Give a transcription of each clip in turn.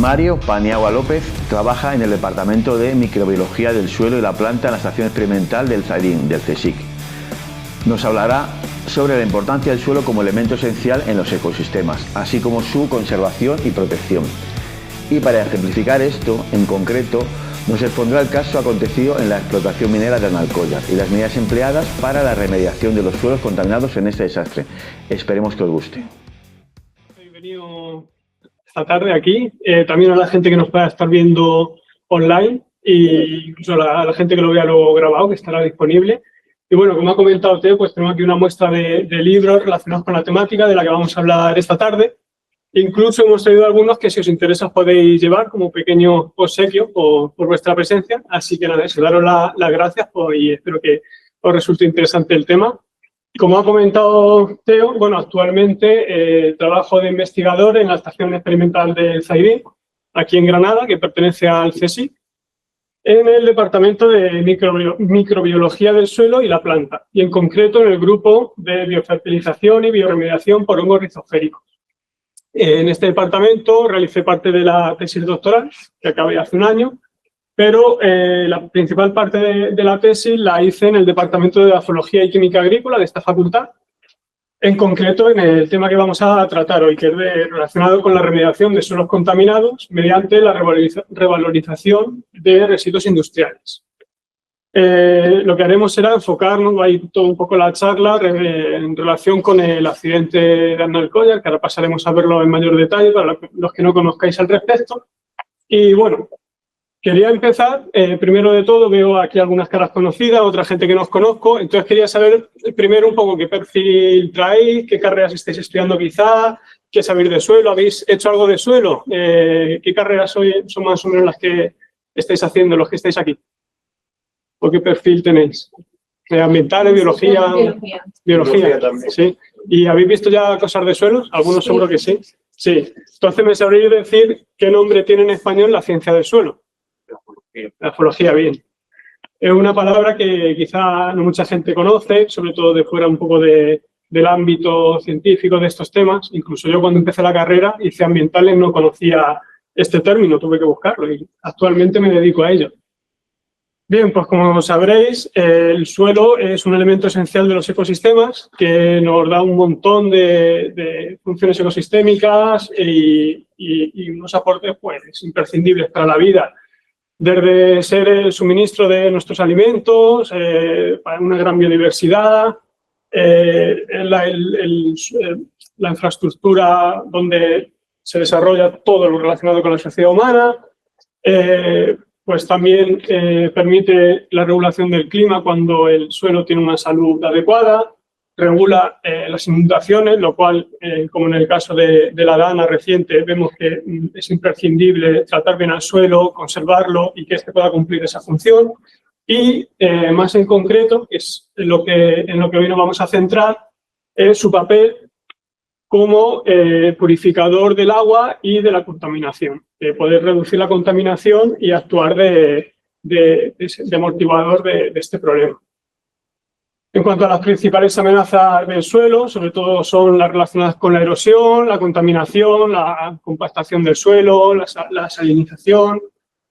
Mario Paniagua López trabaja en el Departamento de Microbiología del Suelo y la Planta en la Estación Experimental del Zaidín, del CSIC. Nos hablará sobre la importancia del suelo como elemento esencial en los ecosistemas, así como su conservación y protección. Y para ejemplificar esto, en concreto, nos expondrá el caso acontecido en la explotación minera de Arnalcollar y las medidas empleadas para la remediación de los suelos contaminados en este desastre. Esperemos que os guste. Bienvenido esta tarde aquí, también a la gente que nos pueda estar viendo online e incluso a la gente que lo vea luego grabado, que estará disponible. Y bueno, como ha comentado Teo, pues tenemos aquí una muestra de libros relacionados con la temática de la que vamos a hablar esta tarde. Incluso hemos traído algunos que si os interesa podéis llevar como pequeño obsequio por vuestra presencia. Así que nada, eso, daros las gracias y espero que os resulte interesante el tema. Como ha comentado Teo, bueno, actualmente trabajo de investigador en la Estación Experimental del Zaidín, aquí en Granada, que pertenece al CSIC, en el Departamento de Microbiología del Suelo y la Planta, y en concreto en el grupo de biofertilización y bioremediación por hongos rizosféricos. En este departamento realicé parte de la tesis doctoral, que acabé hace un año, pero la principal parte de la tesis la hice en el Departamento de Zoología y Química Agrícola de esta facultad, en concreto en el tema que vamos a tratar hoy, que es relacionado con la remediación de suelos contaminados mediante la revalorización de residuos industriales. Lo que haremos será enfocarnos, va a ir todo un poco la charla en relación con el accidente de Arnalcollar, que ahora pasaremos a verlo en mayor detalle para los que no conozcáis al respecto. Y bueno, quería empezar, primero de todo veo aquí algunas caras conocidas, otra gente que no os conozco, entonces quería saber primero un poco qué perfil traéis, qué carreras estáis estudiando quizá, qué sabéis de suelo, ¿habéis hecho algo de suelo? ¿Qué carreras son más o menos las que estáis haciendo, los que estáis aquí? ¿O qué perfil tenéis? ¿Ambientales, biología? Biología también. Sí. ¿Y habéis visto ya cosas de suelos? Algunos sí. Seguro que sí. Sí. Entonces me sabréis decir qué nombre tiene en español la ciencia del suelo. La geología, bien. Es una palabra que quizá no mucha gente conoce, sobre todo de fuera un poco del ámbito científico de estos temas. Incluso yo cuando empecé la carrera hice ambientales, no conocía este término, tuve que buscarlo y actualmente me dedico a ello. Bien, pues como sabréis, el suelo es un elemento esencial de los ecosistemas que nos da un montón de funciones ecosistémicas y unos aportes pues, imprescindibles para la vida. Desde ser el suministro de nuestros alimentos, para una gran biodiversidad, la infraestructura donde se desarrolla todo lo relacionado con la sociedad humana, pues también permite la regulación del clima cuando el suelo tiene una salud adecuada, regula las inundaciones, lo cual, como en el caso de la Dana reciente, vemos que es imprescindible tratar bien al suelo, conservarlo y que éste pueda cumplir esa función. Y más en concreto, que es en lo que hoy nos vamos a centrar, es su papel como purificador del agua y de la contaminación, poder reducir la contaminación y actuar de amortiguador de este problema. En cuanto a las principales amenazas del suelo, sobre todo son las relacionadas con la erosión, la contaminación, la compactación del suelo, la salinización.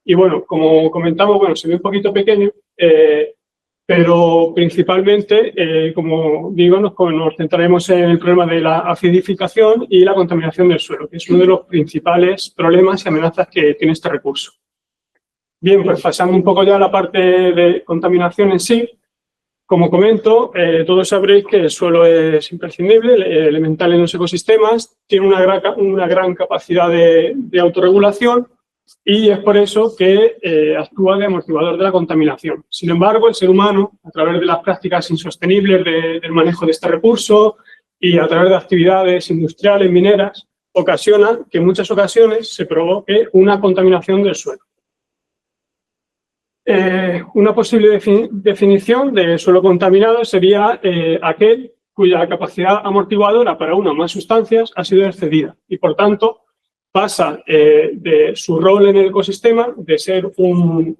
Y bueno, como comentamos, bueno, se ve un poquito pequeño, pero principalmente, como digo, nos centraremos en el problema de la acidificación y la contaminación del suelo, que es uno de los principales problemas y amenazas que tiene este recurso. Bien, pues pasando un poco ya a la parte de contaminación en sí, como comento, todos sabréis que el suelo es imprescindible, elemental en los ecosistemas, tiene una gran capacidad de autorregulación y es por eso que actúa de amortiguador de la contaminación. Sin embargo, el ser humano, a través de las prácticas insostenibles del manejo de este recurso y a través de actividades industriales, mineras, ocasiona que en muchas ocasiones se provoque una contaminación del suelo. Una posible definición de suelo contaminado sería aquel cuya capacidad amortiguadora para una o más sustancias ha sido excedida y, por tanto, pasa de su rol en el ecosistema de ser un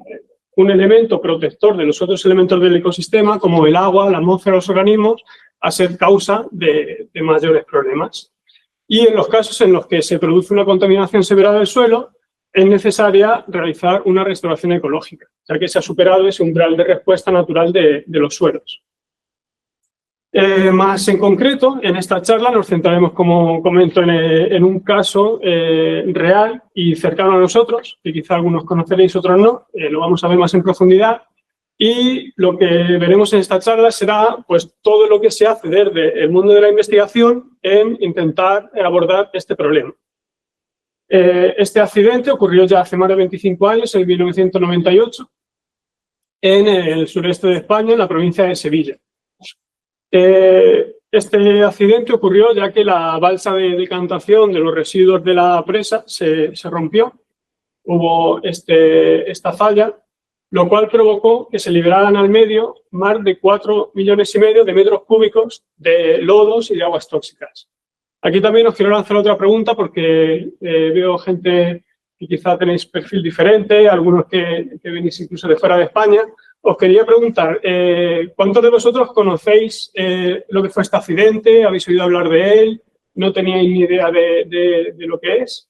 elemento protector de los otros elementos del ecosistema, como el agua, la atmósfera, los organismos, a ser causa de mayores problemas. Y en los casos en los que se produce una contaminación severa del suelo, es necesaria realizar una restauración ecológica, ya que se ha superado ese umbral de respuesta natural de los suelos. Más en concreto, en esta charla nos centraremos, como comento, en un caso real y cercano a nosotros, que quizá algunos conoceréis, otros no, lo vamos a ver más en profundidad, y lo que veremos en esta charla será pues, todo lo que se hace desde el mundo de la investigación en intentar abordar este problema. Este accidente ocurrió ya hace más de 25 años, en 1998, en el sureste de España, en la provincia de Sevilla. Este accidente ocurrió ya que la balsa de decantación de los residuos de la presa se rompió. Hubo esta falla, lo cual provocó que se liberaran al medio más de 4,5 millones de metros cúbicos de lodos y de aguas tóxicas. Aquí también os quiero lanzar otra pregunta porque veo gente que quizá tenéis perfil diferente, algunos que venís incluso de fuera de España. Os quería preguntar, ¿cuántos de vosotros conocéis lo que fue este accidente? ¿Habéis oído hablar de él? ¿No teníais ni idea de lo que es?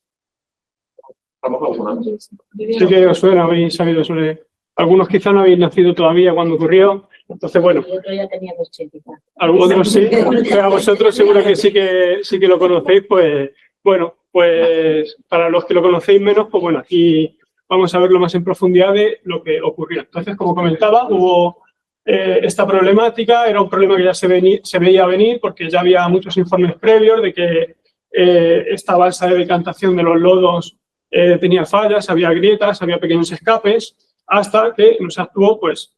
Sí que os suena, habéis sabido sobre... Algunos quizá no habéis nacido todavía cuando ocurrió. Entonces, bueno. Yo ya tenía 80. Algunos sí, pero a vosotros seguro que sí que lo conocéis. Pues, bueno, pues para los que lo conocéis menos, pues bueno, aquí... Vamos a verlo más en profundidad de lo que ocurrió. Entonces, como comentaba, hubo esta problemática, era un problema que ya se veía venir porque ya había muchos informes previos de que esta balsa de decantación de los lodos tenía fallas, había grietas, había pequeños escapes, hasta que en un actuó, pues,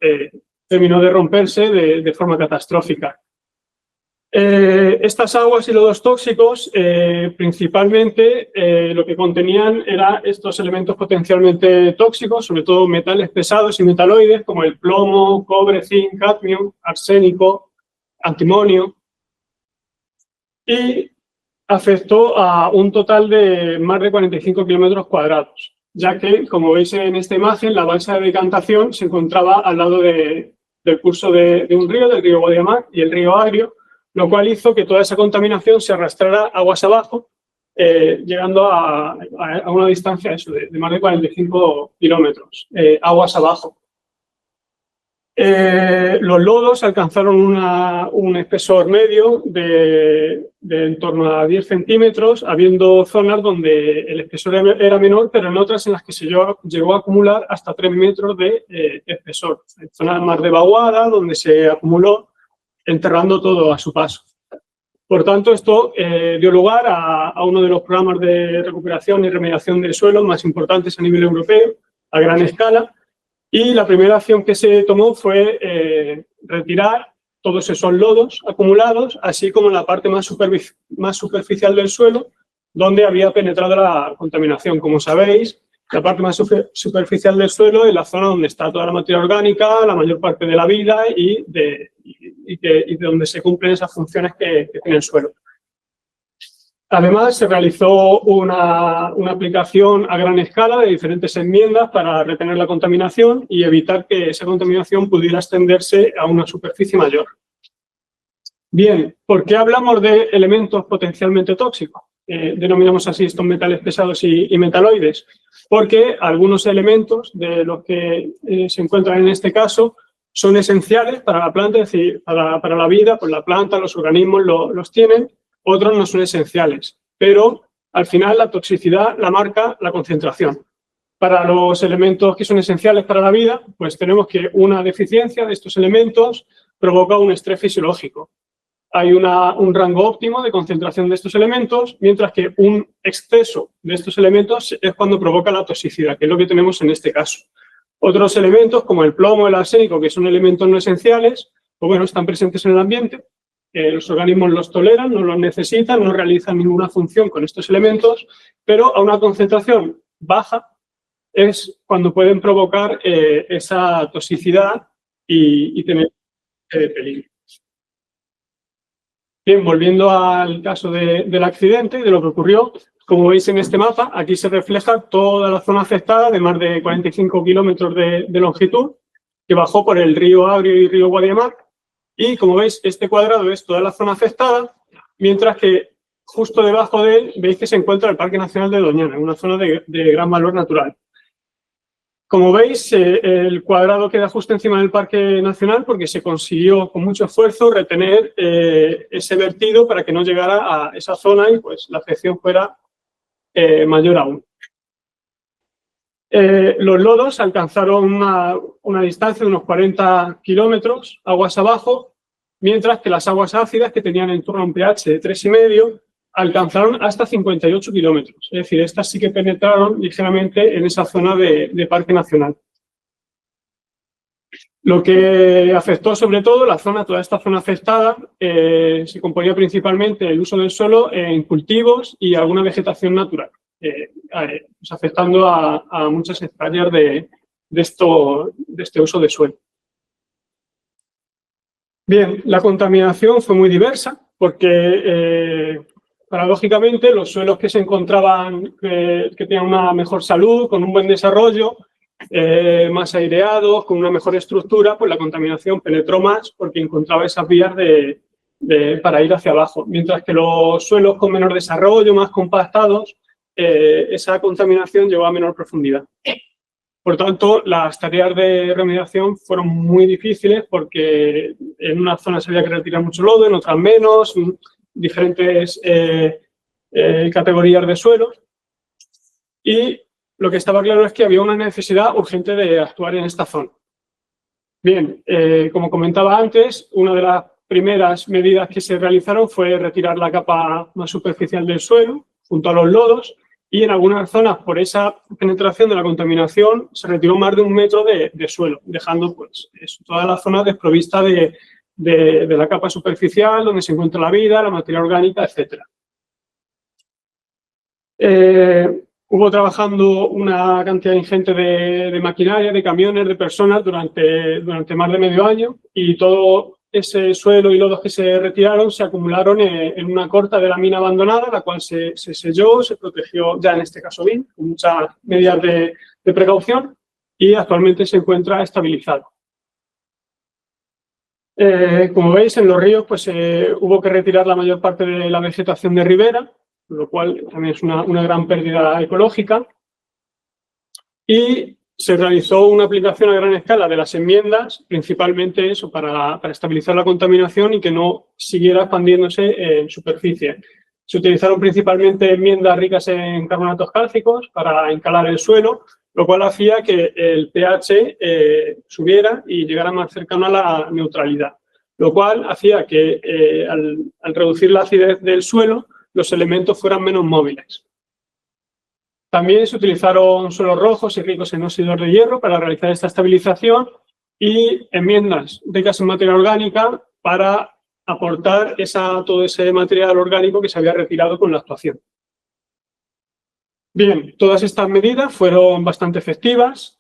terminó de romperse de forma catastrófica. Estas aguas y lodos tóxicos principalmente lo que contenían eran estos elementos potencialmente tóxicos, sobre todo metales pesados y metaloides como el plomo, cobre, zinc, cadmio, arsénico, antimonio, y afectó a un total de más de 45 kilómetros cuadrados, ya que, como veis en esta imagen, la balsa de decantación se encontraba al lado del curso de un río, del río Guadiamar y el río Agrio, lo cual hizo que toda esa contaminación se arrastrara aguas abajo, llegando a una distancia de más de 45 kilómetros, aguas abajo. Los lodos alcanzaron un espesor medio de en torno a 10 centímetros, habiendo zonas donde el espesor era menor, pero en otras en las que se llegó a acumular hasta 3 metros de espesor. Hay zonas más de vaguada, donde se acumuló, enterrando todo a su paso. Por tanto, esto dio lugar a uno de los programas de recuperación y remediación del suelo más importantes a nivel europeo, a gran escala, y la primera acción que se tomó fue retirar todos esos lodos acumulados, así como la parte más superficial del suelo, donde había penetrado la contaminación. Como sabéis, la parte más superficial del suelo es la zona donde está toda la materia orgánica, la mayor parte de la vida y de donde se cumplen esas funciones que tiene el suelo. Además, se realizó una aplicación a gran escala de diferentes enmiendas para retener la contaminación y evitar que esa contaminación pudiera extenderse a una superficie mayor. Bien, ¿por qué hablamos de elementos potencialmente tóxicos? Denominamos así estos metales pesados y metaloides, porque algunos elementos de los que se encuentran en este caso son esenciales para la planta, es decir, para la vida, pues la planta, los organismos los tienen, otros no son esenciales, pero al final la toxicidad la marca la concentración. Para los elementos que son esenciales para la vida, pues tenemos que una deficiencia de estos elementos provoca un estrés fisiológico. Hay un rango óptimo de concentración de estos elementos, mientras que un exceso de estos elementos es cuando provoca la toxicidad, que es lo que tenemos en este caso. Otros elementos, como el plomo, el arsénico, que son elementos no esenciales, pues bueno, están presentes en el ambiente, los organismos los toleran, no los necesitan, no realizan ninguna función con estos elementos, pero a una concentración baja es cuando pueden provocar esa toxicidad y tener peligro. Bien, volviendo al caso del accidente, de lo que ocurrió, como veis en este mapa, aquí se refleja toda la zona afectada de más de 45 kilómetros de longitud, que bajó por el río Agrio y río Guadiamar. Y como veis, este cuadrado es toda la zona afectada, mientras que justo debajo de él veis que se encuentra el Parque Nacional de Doñana, una zona de gran valor natural. Como veis, el cuadrado queda justo encima del Parque Nacional porque se consiguió con mucho esfuerzo retener ese vertido para que no llegara a esa zona y pues la afección fuera mayor aún. Los lodos alcanzaron una distancia de unos 40 kilómetros aguas abajo, mientras que las aguas ácidas, que tenían en torno a un pH de 3,5, alcanzaron hasta 58 kilómetros. Es decir, estas sí que penetraron ligeramente en esa zona de Parque Nacional. Lo que afectó sobre todo toda esta zona afectada, se componía principalmente el uso del suelo en cultivos y alguna vegetación natural, pues afectando a muchas hectáreas de este uso de suelo. Bien, la contaminación fue muy diversa porque paradójicamente los suelos que se encontraban que tenían una mejor salud, con un buen desarrollo, más aireados, con una mejor estructura, pues la contaminación penetró más porque encontraba esas vías para ir hacia abajo. Mientras que los suelos con menor desarrollo, más compactados, esa contaminación llegó a menor profundidad. Por tanto, las tareas de remediación fueron muy difíciles porque en una zona se había que retirar mucho lodo, en otras menos, diferentes categorías de suelos. Y lo que estaba claro es que había una necesidad urgente de actuar en esta zona. Bien, como comentaba antes, una de las primeras medidas que se realizaron fue retirar la capa más superficial del suelo junto a los lodos. Y en algunas zonas, por esa penetración de la contaminación, se retiró más de 1 metro de suelo, dejando pues, toda la zona desprovista de la capa superficial, donde se encuentra la vida, la materia orgánica, etc. Hubo trabajando una cantidad ingente de maquinaria, de camiones, de personas durante más de medio año, y todo ese suelo y lodos que se retiraron se acumularon en una corta de la mina abandonada, la cual se selló, se protegió ya en este caso bien, con muchas medidas de precaución, y actualmente se encuentra estabilizado. Como veis, en los ríos pues, hubo que retirar la mayor parte de la vegetación de ribera, lo cual también es una gran pérdida ecológica, y se realizó una aplicación a gran escala de las enmiendas, principalmente eso, para estabilizar la contaminación y que no siguiera expandiéndose en superficie. Se utilizaron principalmente enmiendas ricas en carbonatos cálcicos para encalar el suelo, lo cual hacía que el pH subiera y llegara más cercano a la neutralidad, lo cual hacía que al reducir la acidez del suelo, los elementos fueran menos móviles. También se utilizaron suelos rojos y ricos en óxidos de hierro para realizar esta estabilización y enmiendas ricas en materia orgánica para aportar todo ese material orgánico que se había retirado con la actuación. Bien, todas estas medidas fueron bastante efectivas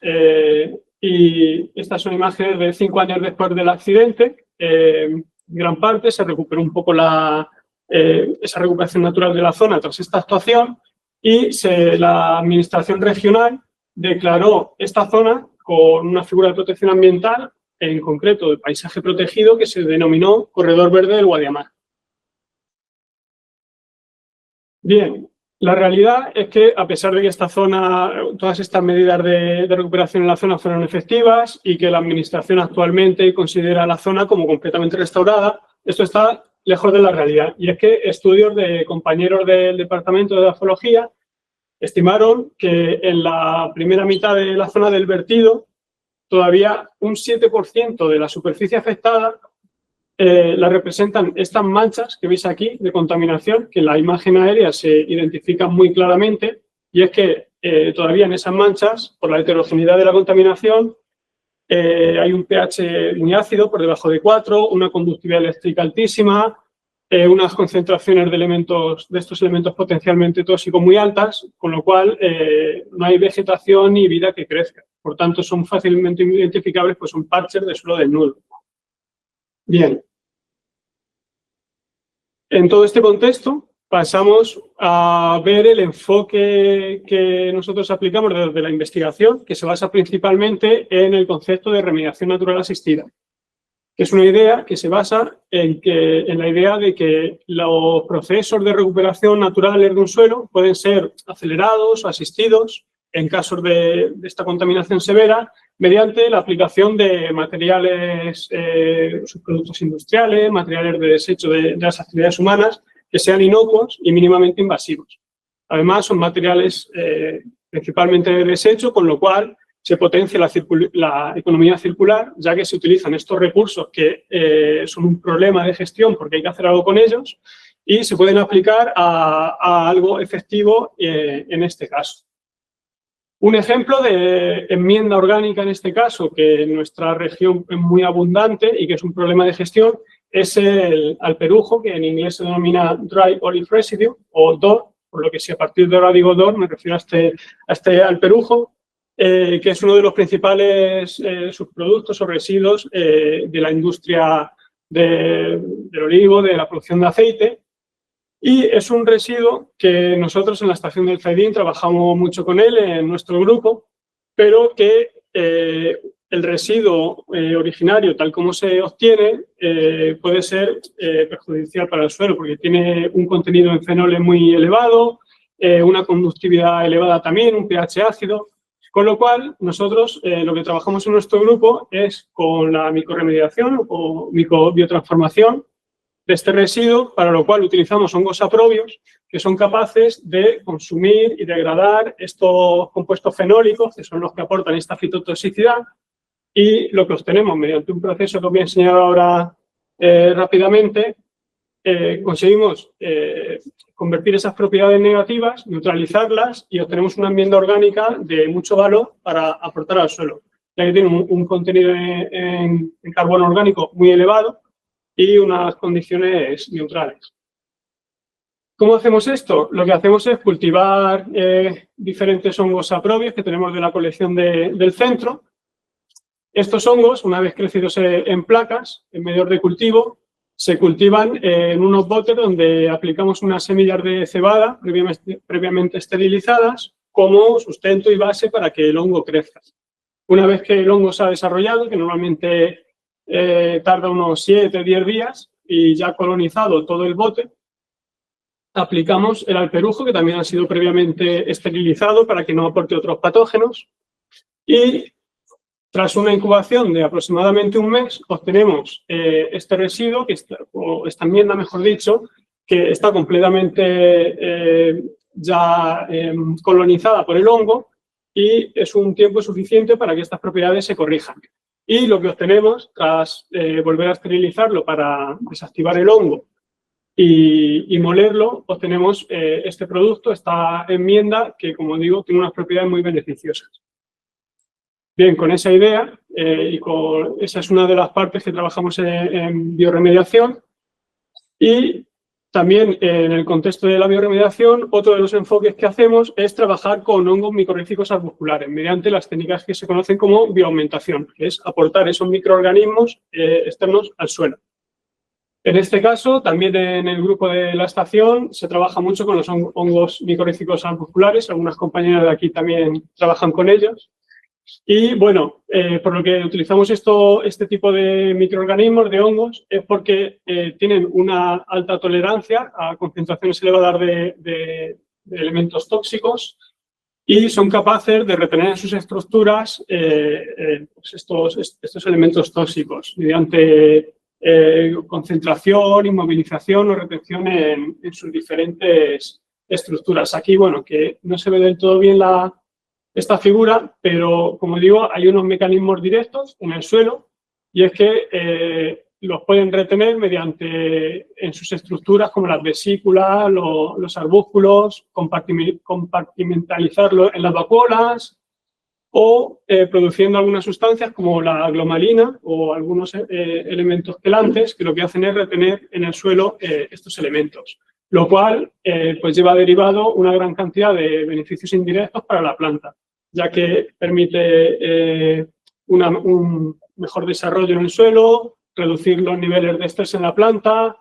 y estas son imágenes de 5 años después del accidente. En gran parte se recuperó un poco esa recuperación natural de la zona tras esta actuación. Y la Administración Regional declaró esta zona con una figura de protección ambiental, en concreto de paisaje protegido, que se denominó Corredor Verde del Guadiamar. Bien, la realidad es que a pesar de que esta zona, todas estas medidas de recuperación en la zona fueron efectivas y que la Administración actualmente considera la zona como completamente restaurada, esto está lejos de la realidad. Y es que estudios de compañeros del Departamento de Geología estimaron que en la primera mitad de la zona del vertido todavía un 7% de la superficie afectada la representan estas manchas que veis aquí de contaminación, que en la imagen aérea se identifican muy claramente, y es que todavía en esas manchas, por la heterogeneidad de la contaminación, hay un pH muy ácido, por debajo de 4, una conductividad eléctrica altísima, unas concentraciones de estos elementos potencialmente tóxicos muy altas, con lo cual no hay vegetación ni vida que crezca. Por tanto, son fácilmente identificables, pues son parches de suelo desnudo. Bien. En todo este contexto, pasamos a ver el enfoque que nosotros aplicamos desde la investigación, que se basa principalmente en el concepto de remediación natural asistida. que es una idea que se basa en la idea de que los procesos de recuperación naturales de un suelo pueden ser acelerados o asistidos en casos de esta contaminación severa mediante la aplicación de materiales, subproductos industriales, materiales de desecho de las actividades humanas que sean inocuos y mínimamente invasivos. Además, son materiales principalmente de desecho, con lo cual se potencia la economía circular, ya que se utilizan estos recursos que son un problema de gestión porque hay que hacer algo con ellos y se pueden aplicar a algo efectivo en este caso. Un ejemplo de enmienda orgánica en este caso, que en nuestra región es muy abundante y que es un problema de gestión, es el alperujo, que en inglés se denomina Dry Olive Residue, o DOR, por lo que si a partir de ahora digo DOR, me refiero a este alperujo, que es uno de los principales subproductos o residuos de la industria del olivo, de la producción de aceite. Y es un residuo que nosotros en la estación del Zaidín trabajamos mucho con él en nuestro grupo, pero que el residuo originario, tal como se obtiene, puede ser perjudicial para el suelo porque tiene un contenido en fenoles muy elevado, una conductividad elevada también, un pH ácido, con lo cual nosotros lo que trabajamos en nuestro grupo es con la micorremediación o microbiotransformación de este residuo, para lo cual utilizamos hongos aprobios que son capaces de consumir y degradar estos compuestos fenólicos, que son los que aportan esta fitotoxicidad, y lo que obtenemos mediante un proceso que os voy a enseñar ahora rápidamente, conseguimos convertir esas propiedades negativas, neutralizarlas y obtenemos una enmienda orgánica de mucho valor para aportar al suelo, ya que tiene un contenido en carbono orgánico muy elevado y unas condiciones neutrales. ¿Cómo hacemos esto? Lo que hacemos es cultivar diferentes hongos aprobios que tenemos de la colección del centro. Estos hongos, una vez crecidos en placas, en medios de cultivo, se cultivan en unos botes donde aplicamos unas semillas de cebada previamente esterilizadas como sustento y base para que el hongo crezca. Una vez que el hongo se ha desarrollado, que normalmente tarda unos 7 o 10 días y ya colonizado todo el bote, aplicamos el alperujo, que también ha sido previamente esterilizado para que no aporte otros patógenos, y tras una incubación de aproximadamente un mes obtenemos este residuo, o esta enmienda mejor dicho, que está completamente ya colonizada por el hongo y es un tiempo suficiente para que estas propiedades se corrijan. Y lo que obtenemos, tras volver a esterilizarlo para desactivar el hongo y molerlo, obtenemos este producto, esta enmienda, que, como digo, tiene unas propiedades muy beneficiosas. Bien, con esa idea, esa es una de las partes que trabajamos en bioremediación. Y también en el contexto de la bioremediación, otro de los enfoques que hacemos es trabajar con hongos micorríficos arbusculares mediante las técnicas que se conocen como bioaumentación, que es aportar esos microorganismos externos al suelo. En este caso, también en el grupo de la estación se trabaja mucho con los hongos micorríficos arbusculares, algunas compañeras de aquí también trabajan con ellos. Y bueno, por lo que utilizamos este tipo de microorganismos, de hongos, es porque tienen una alta tolerancia a concentraciones elevadas de elementos tóxicos y son capaces de retener en sus estructuras pues estos elementos tóxicos mediante concentración, inmovilización o retención en sus diferentes estructuras. Aquí, bueno, que no se ve del todo bien esta figura, pero como digo, hay unos mecanismos directos en el suelo y es que los pueden retener mediante en sus estructuras como las vesículas, los arbúsculos, compartimentalizarlo en las vacuolas o produciendo algunas sustancias como la glomalina o algunos elementos quelantes que lo que hacen es retener en el suelo estos elementos, lo cual pues lleva derivado una gran cantidad de beneficios indirectos para la planta, ya que permite un mejor desarrollo en el suelo, reducir los niveles de estrés en la planta,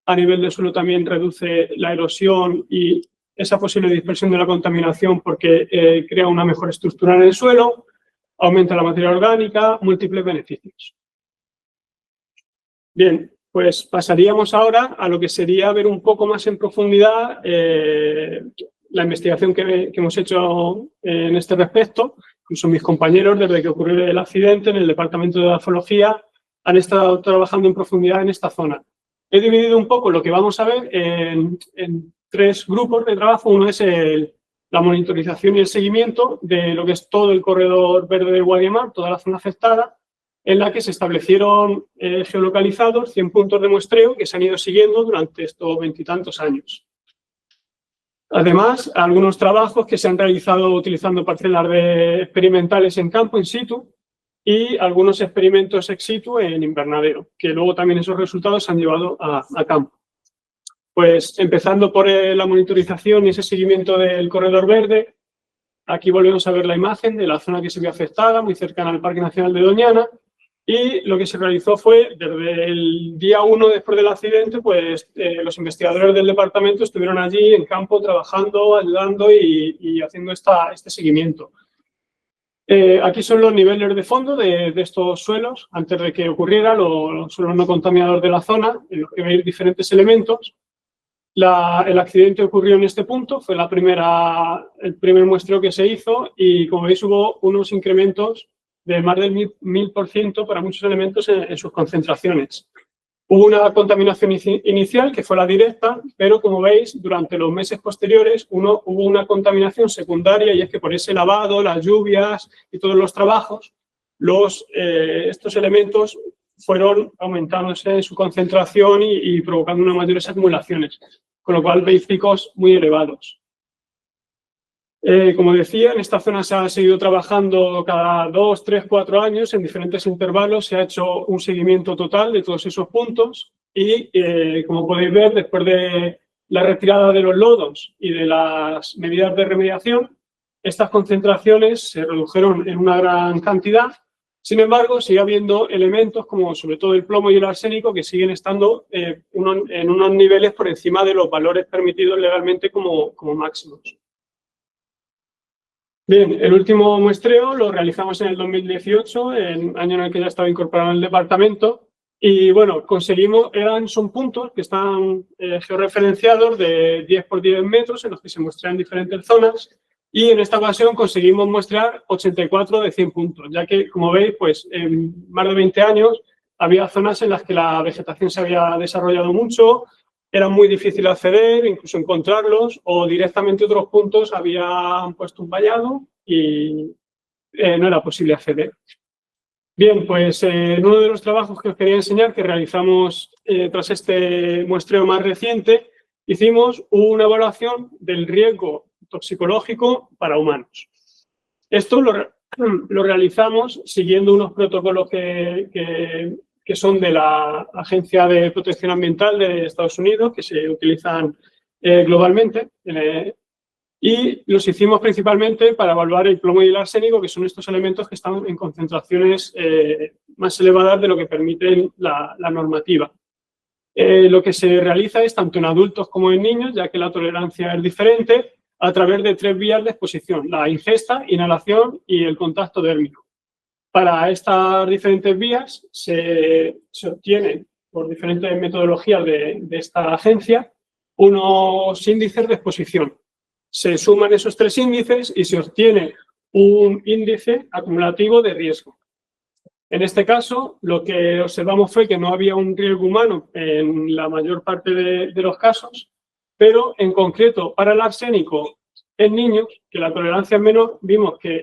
a nivel de suelo también reduce la erosión y esa posible dispersión de la contaminación porque crea una mejor estructura en el suelo, aumenta la materia orgánica, múltiples beneficios. Bien, pues pasaríamos ahora a lo que sería ver un poco más en profundidad la investigación que hemos hecho en este respecto. Incluso mis compañeros, desde que ocurrió el accidente en el departamento de grafología, han estado trabajando en profundidad en esta zona. He dividido un poco lo que vamos a ver en 3 grupos de trabajo. Uno es la monitorización y el seguimiento de lo que es todo el corredor verde del Guadiamar, toda la zona afectada, en la que se establecieron geolocalizados 100 puntos de muestreo que se han ido siguiendo durante estos 20 y tantos años. Además, algunos trabajos que se han realizado utilizando parcelas experimentales en campo, in situ, y algunos experimentos ex situ en invernadero, que luego también esos resultados se han llevado a campo. Pues empezando por la monitorización y ese seguimiento del corredor verde, aquí volvemos a ver la imagen de la zona que se vio afectada, muy cercana al Parque Nacional de Doñana, y lo que se realizó fue, desde el día 1 después del accidente, pues los investigadores del departamento estuvieron allí en campo trabajando, ayudando y haciendo este seguimiento. Aquí son los niveles de fondo de estos suelos, antes de que ocurriera, los suelos no contaminados de la zona, en los que veis diferentes elementos. El accidente ocurrió en este punto, fue el primer muestreo que se hizo y, como veis, hubo unos incrementos de más del 1000% para muchos elementos en sus concentraciones. Hubo una contaminación inicial, que fue la directa, pero, como veis, durante los meses posteriores hubo una contaminación secundaria, y es que por ese lavado, las lluvias y todos los trabajos, estos elementos fueron aumentándose en su concentración y provocando unas mayores acumulaciones, con lo cual veis picos muy elevados. Como decía, en esta zona se ha seguido trabajando cada 2, 3, 4 años, en diferentes intervalos. Se ha hecho un seguimiento total de todos esos puntos y, como podéis ver, después de la retirada de los lodos y de las medidas de remediación, estas concentraciones se redujeron en una gran cantidad. Sin embargo, sigue habiendo elementos como sobre todo el plomo y el arsénico que siguen estando en unos niveles por encima de los valores permitidos legalmente como máximos. Bien, el último muestreo lo realizamos en el 2018, el año en el que ya estaba incorporado en el departamento, y bueno, son puntos que están georreferenciados de 10 por 10 metros, en los que se muestran diferentes zonas, y en esta ocasión conseguimos muestrear 84 de 100 puntos, ya que, como veis, pues en más de 20 años había zonas en las que la vegetación se había desarrollado mucho, era muy difícil acceder, incluso encontrarlos, o directamente otros puntos habían puesto un vallado y no era posible acceder. Bien, pues en uno de los trabajos que os quería enseñar, que realizamos tras este muestreo más reciente, hicimos una evaluación del riesgo toxicológico para humanos. Esto lo realizamos siguiendo unos protocolos que son de la Agencia de Protección Ambiental de Estados Unidos, que se utilizan globalmente, y los hicimos principalmente para evaluar el plomo y el arsénico, que son estos elementos que están en concentraciones más elevadas de lo que permite la normativa. Lo que se realiza es, tanto en adultos como en niños, ya que la tolerancia es diferente, a través de 3 vías de exposición: la ingesta, inhalación y el contacto dérmico. Para estas diferentes vías se obtienen, por diferentes metodologías de esta agencia, unos índices de exposición. Se suman esos 3 índices y se obtiene un índice acumulativo de riesgo. En este caso, lo que observamos fue que no había un riesgo humano en la mayor parte de los casos, pero en concreto para el arsénico en niños, que la tolerancia es menor, vimos que,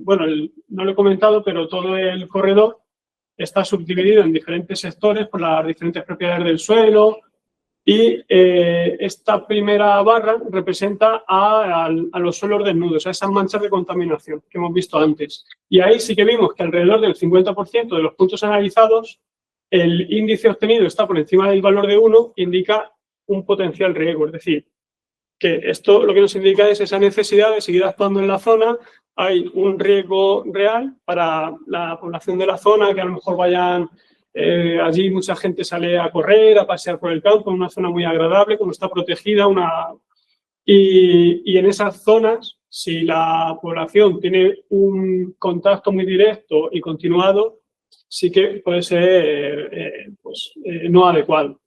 no lo he comentado, pero todo el corredor está subdividido en diferentes sectores por las diferentes propiedades del suelo, y esta primera barra representa a los suelos desnudos, a esas manchas de contaminación que hemos visto antes. Y ahí sí que vimos que alrededor del 50% de los puntos analizados, el índice obtenido está por encima del valor de 1, indica un potencial riesgo. Es decir, que esto lo que nos indica es esa necesidad de seguir actuando en la zona. Hay un riesgo real para la población de la zona, que a lo mejor vayan... allí mucha gente sale a correr, a pasear por el campo, en una zona muy agradable, como está protegida. Y en esas zonas, si la población tiene un contacto muy directo y continuado, sí que puede ser no adecuado.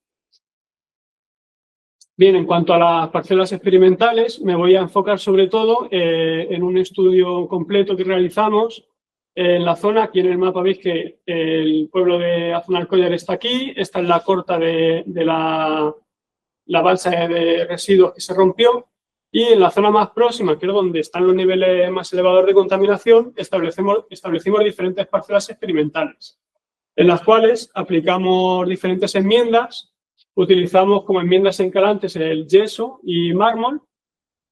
Bien, en cuanto a las parcelas experimentales, me voy a enfocar sobre todo en un estudio completo que realizamos en la zona. Aquí en el mapa veis que el pueblo de Azunalcóllar está aquí, esta es la corta de la balsa de residuos que se rompió, y en la zona más próxima, que es donde están los niveles más elevados de contaminación, establecimos diferentes parcelas experimentales, en las cuales aplicamos diferentes enmiendas. Utilizamos como enmiendas encalantes el yeso y mármol,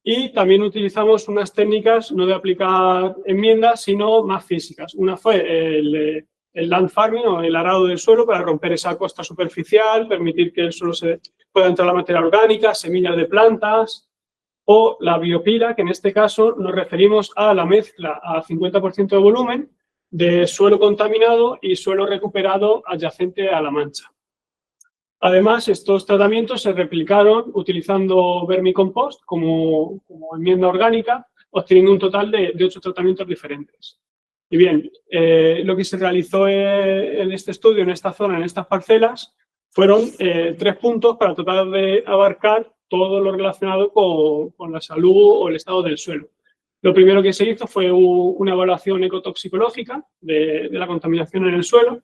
y también utilizamos unas técnicas no de aplicar enmiendas, sino más físicas. Una fue el land farming, o el arado del suelo, para romper esa costra superficial, permitir que el suelo se pueda entrar la materia orgánica, semillas de plantas, o la biopila, que en este caso nos referimos a la mezcla a 50% de volumen de suelo contaminado y suelo recuperado adyacente a la mancha. Además, estos tratamientos se replicaron utilizando vermicompost como enmienda orgánica, obteniendo un total de 8 tratamientos diferentes. Y bien, lo que se realizó en este estudio, en esta zona, en estas parcelas, fueron 3 puntos para tratar de abarcar todo lo relacionado con la salud o el estado del suelo. Lo primero que se hizo fue una evaluación ecotoxicológica de la contaminación en el suelo.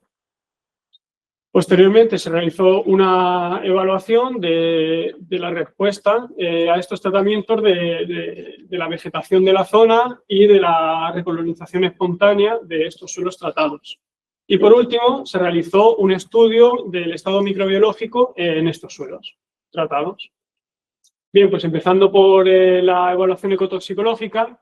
Posteriormente se realizó una evaluación de la respuesta a estos tratamientos de la vegetación de la zona y de la recolonización espontánea de estos suelos tratados. Y por último, se realizó un estudio del estado microbiológico en estos suelos tratados. Bien, pues empezando por la evaluación ecotoxicológica,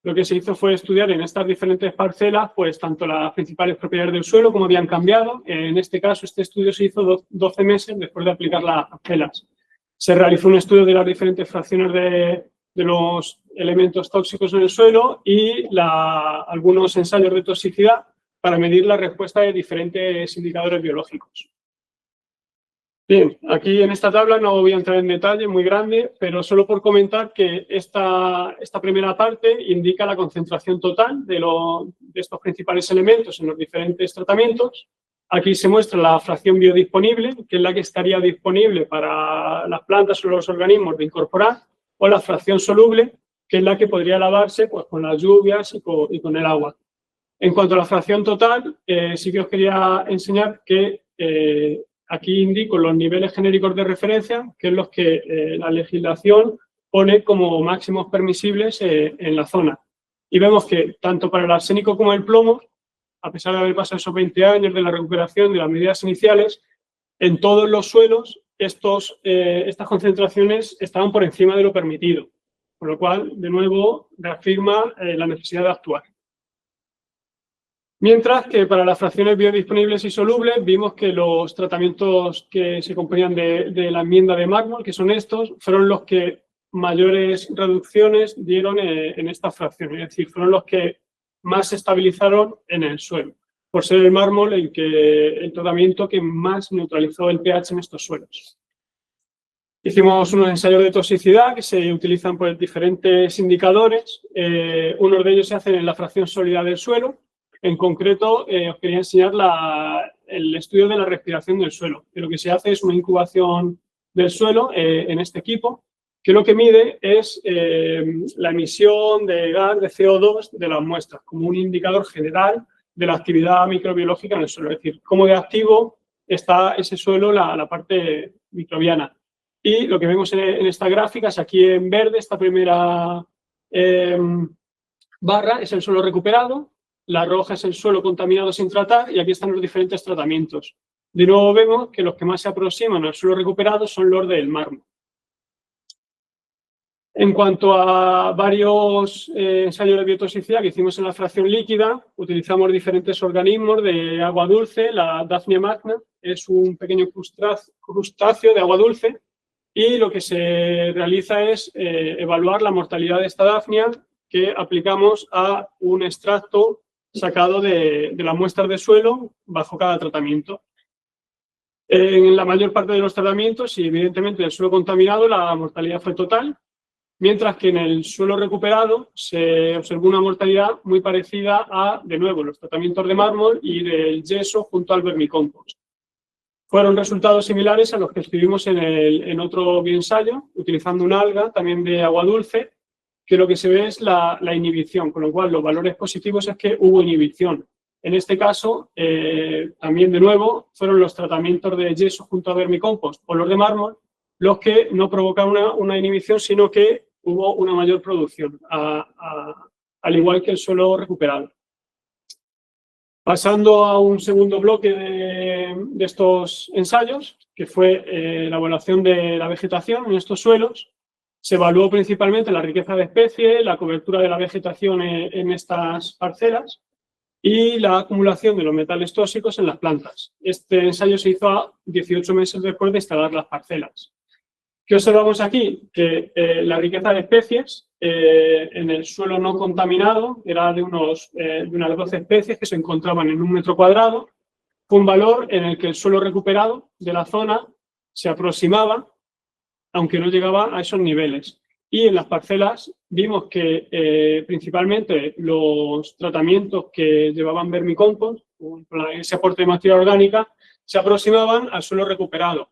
lo que se hizo fue estudiar en estas diferentes parcelas, pues tanto las principales propiedades del suelo, como habían cambiado. En este caso, este estudio se hizo 12 meses después de aplicar las parcelas. Se realizó un estudio de las diferentes fracciones de los elementos tóxicos en el suelo y algunos ensayos de toxicidad para medir la respuesta de diferentes indicadores biológicos. Bien, aquí en esta tabla no voy a entrar en detalle, muy grande, pero solo por comentar que esta primera parte indica la concentración total de estos principales elementos en los diferentes tratamientos. Aquí se muestra la fracción biodisponible, que es la que estaría disponible para las plantas o los organismos de incorporar, o la fracción soluble, que es la que podría lavarse pues, con las lluvias y con el agua. En cuanto a la fracción total, sí que os quería enseñar que aquí indico los niveles genéricos de referencia, que es los que la legislación pone como máximos permisibles en la zona. Y vemos que tanto para el arsénico como el plomo, a pesar de haber pasado esos 20 años de la recuperación de las medidas iniciales, en todos los suelos estas concentraciones estaban por encima de lo permitido, con lo cual, de nuevo, reafirma la necesidad de actuar. Mientras que para las fracciones biodisponibles y solubles vimos que los tratamientos que se componían de la enmienda de mármol, que son estos, fueron los que mayores reducciones dieron en estas fracciones, es decir, fueron los que más se estabilizaron en el suelo, por ser el mármol el tratamiento que más neutralizó el pH en estos suelos. Hicimos unos ensayos de toxicidad que se utilizan por diferentes indicadores. Unos de ellos se hacen en la fracción sólida del suelo. En concreto, os quería enseñar el estudio de la respiración del suelo. Que lo que se hace es una incubación del suelo en este equipo, que lo que mide es la emisión de gas de CO2 de las muestras, como un indicador general de la actividad microbiológica en el suelo. Es decir, cómo de activo está ese suelo, la parte microbiana. Y lo que vemos en esta gráfica es aquí en verde, esta primera barra es el suelo recuperado. La roja es el suelo contaminado sin tratar y aquí están los diferentes tratamientos. De nuevo vemos que los que más se aproximan al suelo recuperado son los del mármol. En cuanto a varios ensayos de biotoxicidad que hicimos en la fracción líquida, utilizamos diferentes organismos de agua dulce. La Daphnia magna es un pequeño crustáceo de agua dulce y lo que se realiza es evaluar la mortalidad de esta Daphnia que aplicamos a un extracto sacado de las muestras de suelo bajo cada tratamiento. En la mayor parte de los tratamientos y evidentemente del suelo contaminado la mortalidad fue total mientras que en el suelo recuperado se observó una mortalidad muy parecida a, de nuevo, los tratamientos de mármol y del yeso junto al vermicompost. Fueron resultados similares a los que escribimos en otro bioensayo, utilizando una alga también de agua dulce, que lo que se ve es la inhibición, con lo cual los valores positivos es que hubo inhibición. En este caso, también de nuevo, fueron los tratamientos de yeso junto a vermicompost o los de mármol los que no provocaron una inhibición, sino que hubo una mayor producción, al igual que el suelo recuperado. Pasando a un segundo bloque de estos ensayos, que fue la evaluación de la vegetación en estos suelos, se evaluó principalmente la riqueza de especies, la cobertura de la vegetación en estas parcelas y la acumulación de los metales tóxicos en las plantas. Este ensayo se hizo a 18 meses después de instalar las parcelas. ¿Qué observamos aquí? Que la riqueza de especies en el suelo no contaminado era de unas 12 especies que se encontraban en 1 metro cuadrado. Fue un valor en el que el suelo recuperado de la zona se aproximaba, aunque no llegaba a esos niveles. Y en las parcelas vimos que principalmente los tratamientos que llevaban vermicompost, ese aporte de materia orgánica, se aproximaban al suelo recuperado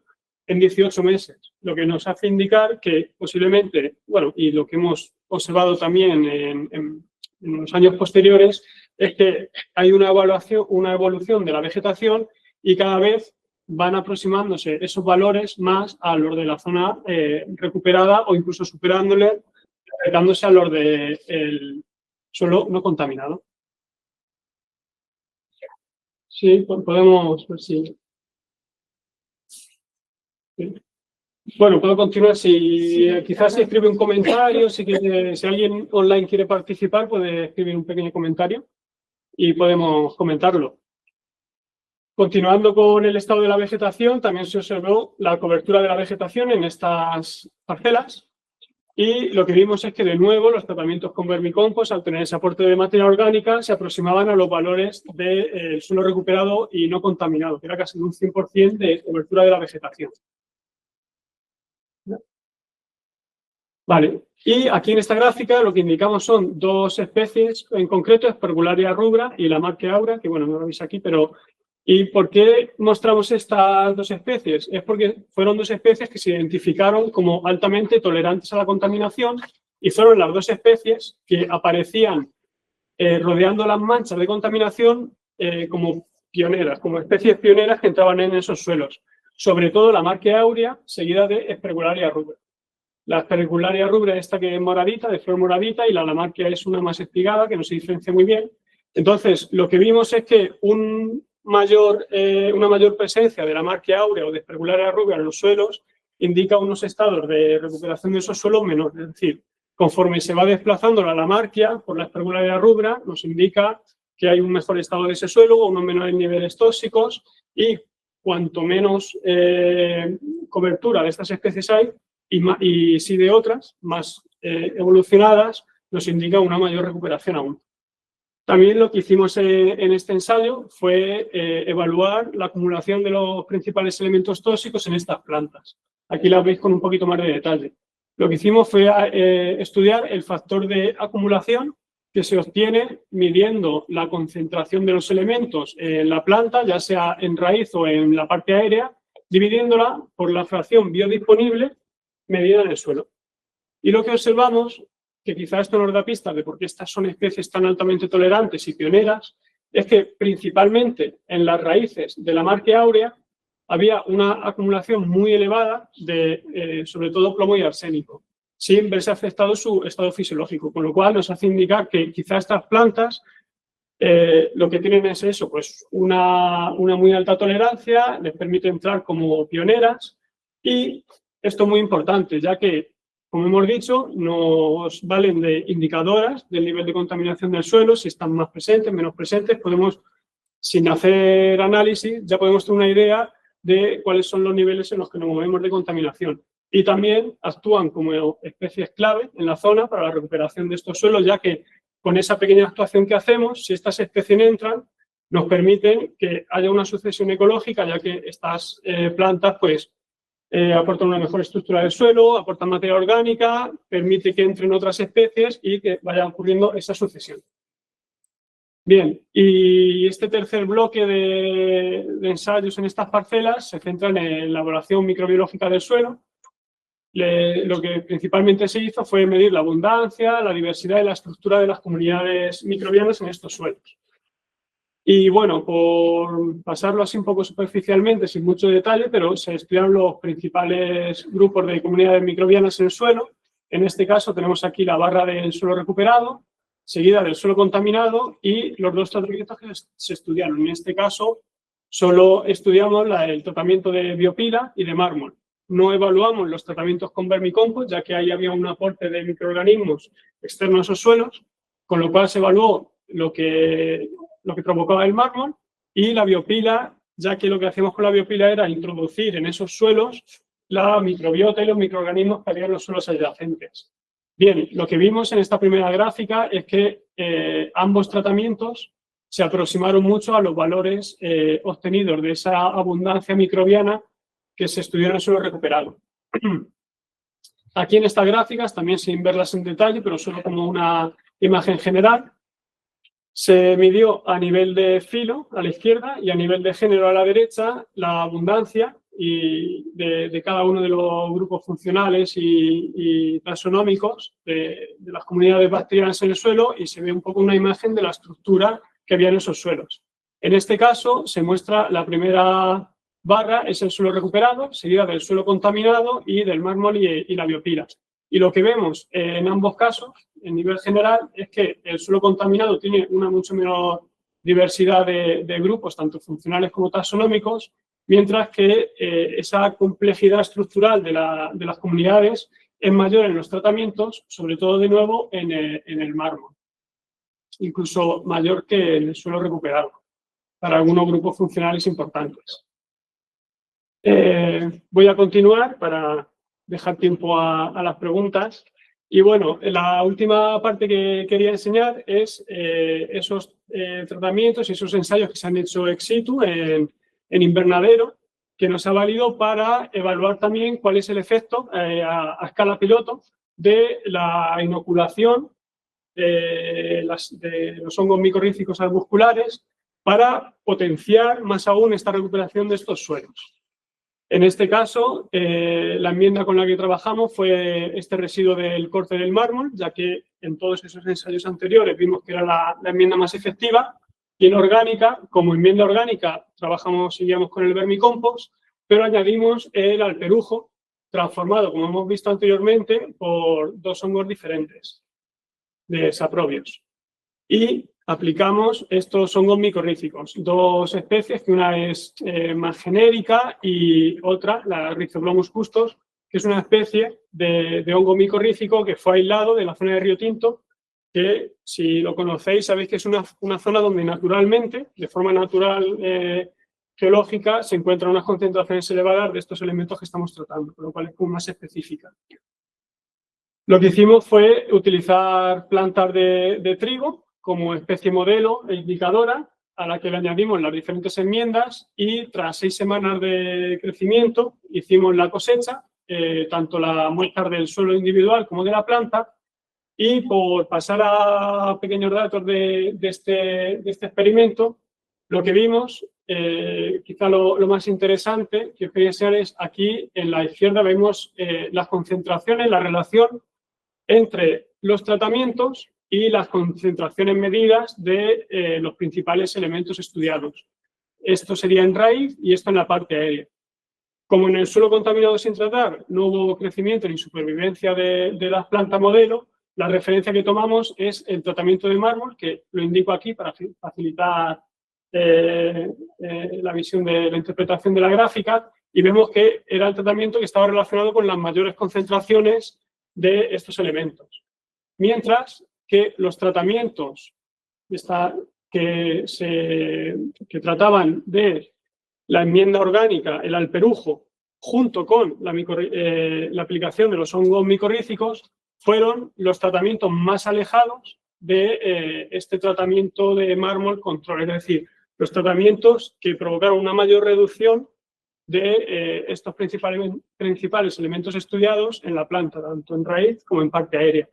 en 18 meses, lo que nos hace indicar que posiblemente, bueno, y lo que hemos observado también en los años posteriores, es que hay una evolución de la vegetación y cada vez van aproximándose esos valores más a los de la zona recuperada o incluso superándole, acercándose a los del suelo no contaminado. Sí, podemos ver si... Sí. Bueno, puedo continuar. Si quizás se escribe un comentario, si alguien online quiere participar, puede escribir un pequeño comentario y podemos comentarlo. Continuando con el estado de la vegetación, también se observó la cobertura de la vegetación en estas parcelas y lo que vimos es que, de nuevo, los tratamientos con vermicompost, al tener ese aporte de materia orgánica, se aproximaban a los valores del suelo recuperado y no contaminado, que era casi un 100% de cobertura de la vegetación. Vale, y aquí en esta gráfica lo que indicamos son dos especies en concreto, Aspergularia rubra y la Marquea aurea, que bueno, no lo veis aquí, pero... ¿Y por qué mostramos estas dos especies? Es porque fueron dos especies que se identificaron como altamente tolerantes a la contaminación y fueron las dos especies que aparecían rodeando las manchas de contaminación como pioneras, como especies pioneras que entraban en esos suelos. Sobre todo la Marquea aurea, seguida de Aspergularia rubra. La Aspergularia rubra, esta que es moradita, de flor moradita, y la Lamarquia es una más espigada, que no se diferencia muy bien. Entonces, lo que vimos es que una mayor presencia de la Marquea aurea o de Aspergularia rubra en los suelos indica unos estados de recuperación de esos suelos menores. Es decir, conforme se va desplazando la Lamarquia por la Aspergularia rubra, nos indica que hay un mejor estado de ese suelo o unos menores niveles tóxicos, y cuanto menos cobertura de estas especies hay, y sí de otras más evolucionadas, nos indica una mayor recuperación aún. También lo que hicimos en este ensayo fue evaluar la acumulación de los principales elementos tóxicos en estas plantas. Aquí las veis con un poquito más de detalle. Lo que hicimos fue estudiar el factor de acumulación que se obtiene midiendo la concentración de los elementos en la planta, ya sea en raíz o en la parte aérea, dividiéndola por la fracción biodisponible medida en el suelo. Y lo que observamos, que quizá esto nos da pistas de por qué estas son especies tan altamente tolerantes y pioneras, es que principalmente en las raíces de la Marquea aurea había una acumulación muy elevada de, sobre todo, plomo y arsénico, sin verse afectado su estado fisiológico, con lo cual nos hace indicar que quizá estas plantas lo que tienen es eso, pues una muy alta tolerancia, les permite entrar como pioneras, y esto es muy importante, ya que, como hemos dicho, nos valen de indicadoras del nivel de contaminación del suelo, si están más presentes, menos presentes, podemos, sin hacer análisis, ya podemos tener una idea de cuáles son los niveles en los que nos movemos de contaminación. Y también actúan como especies clave en la zona para la recuperación de estos suelos, ya que con esa pequeña actuación que hacemos, si estas especies entran, nos permiten que haya una sucesión ecológica, ya que estas plantas, pues, aportan una mejor estructura del suelo, aportan materia orgánica, permite que entren otras especies y que vaya ocurriendo esa sucesión. Bien, y este tercer bloque de ensayos en estas parcelas se centra en la evaluación microbiológica del suelo. Lo que principalmente se hizo fue medir la abundancia, la diversidad y la estructura de las comunidades microbianas en estos suelos. Y bueno, por pasarlo así un poco superficialmente, sin mucho detalle, pero se estudiaron los principales grupos de comunidades microbianas en el suelo. En este caso tenemos aquí la barra del suelo recuperado, seguida del suelo contaminado y los dos tratamientos que se estudiaron. En este caso solo estudiamos el tratamiento de biopila y de mármol. No evaluamos los tratamientos con vermicompost, ya que ahí había un aporte de microorganismos externos a esos suelos, con lo cual se evaluó lo que provocaba el mármol y la biopila, ya que lo que hacíamos con la biopila era introducir en esos suelos la microbiota y los microorganismos que había en los suelos adyacentes. Bien, lo que vimos en esta primera gráfica es que ambos tratamientos se aproximaron mucho a los valores obtenidos de esa abundancia microbiana que se estudió en el suelo recuperado. Aquí en estas gráficas, también sin verlas en detalle, pero solo como una imagen general, se midió a nivel de filo a la izquierda y a nivel de género a la derecha la abundancia de cada uno de los grupos funcionales y taxonómicos de las comunidades bacterianas en el suelo, y se ve un poco una imagen de la estructura que había en esos suelos. En este caso se muestra la primera barra, es el suelo recuperado, seguida del suelo contaminado y del mármol y la biopila. Y lo que vemos en ambos casos, en nivel general, es que el suelo contaminado tiene una mucho menor diversidad de grupos, tanto funcionales como taxonómicos, mientras que esa complejidad estructural de las comunidades es mayor en los tratamientos, sobre todo de nuevo en el mármol, incluso mayor que en el suelo recuperado, para algunos grupos funcionales importantes. Voy a continuar para dejar tiempo a las preguntas. Y bueno, la última parte que quería enseñar es esos tratamientos y esos ensayos que se han hecho ex situ en invernadero, que nos ha valido para evaluar también cuál es el efecto a escala piloto de la inoculación de los hongos micorrízicos arbusculares para potenciar más aún esta recuperación de estos suelos. En este caso, la enmienda con la que trabajamos fue este residuo del corte del mármol, ya que en todos esos ensayos anteriores vimos que era la enmienda más efectiva. Y en orgánica, como enmienda orgánica, seguíamos con el vermicompost, pero añadimos el alperujo, transformado, como hemos visto anteriormente, por dos hongos diferentes de saprobios. Y aplicamos estos hongos micorrízicos, dos especies, que una es más genérica y otra, la Rhizoblomus custos, que es una especie de hongo micorrícico que fue aislado de la zona de Río Tinto, que si lo conocéis sabéis que es una zona donde naturalmente, de forma natural geológica, se encuentran unas concentraciones elevadas de estos elementos que estamos tratando, con lo cual es como más específica. Lo que hicimos fue utilizar plantas de trigo como especie modelo e indicadora, a la que le añadimos las diferentes enmiendas, y tras 6 semanas de crecimiento hicimos la cosecha, tanto la muestra del suelo individual como de la planta. Y por pasar a pequeños datos de este experimento, lo que vimos, quizá lo más interesante que os quería enseñar es aquí en la izquierda vemos las concentraciones, la relación entre los tratamientos y las concentraciones medidas de los principales elementos estudiados. Esto sería en raíz y esto en la parte aérea. Como en el suelo contaminado sin tratar no hubo crecimiento ni supervivencia de las plantas modelo, la referencia que tomamos es el tratamiento de mármol, que lo indico aquí para facilitar la visión de la interpretación de la gráfica, y vemos que era el tratamiento que estaba relacionado con las mayores concentraciones de estos elementos. Mientras que los tratamientos que trataban de la enmienda orgánica, el alperujo, junto con la aplicación de los hongos micorrízicos, fueron los tratamientos más alejados de este tratamiento de mármol control, es decir, los tratamientos que provocaron una mayor reducción de estos principales elementos estudiados en la planta, tanto en raíz como en parte aérea.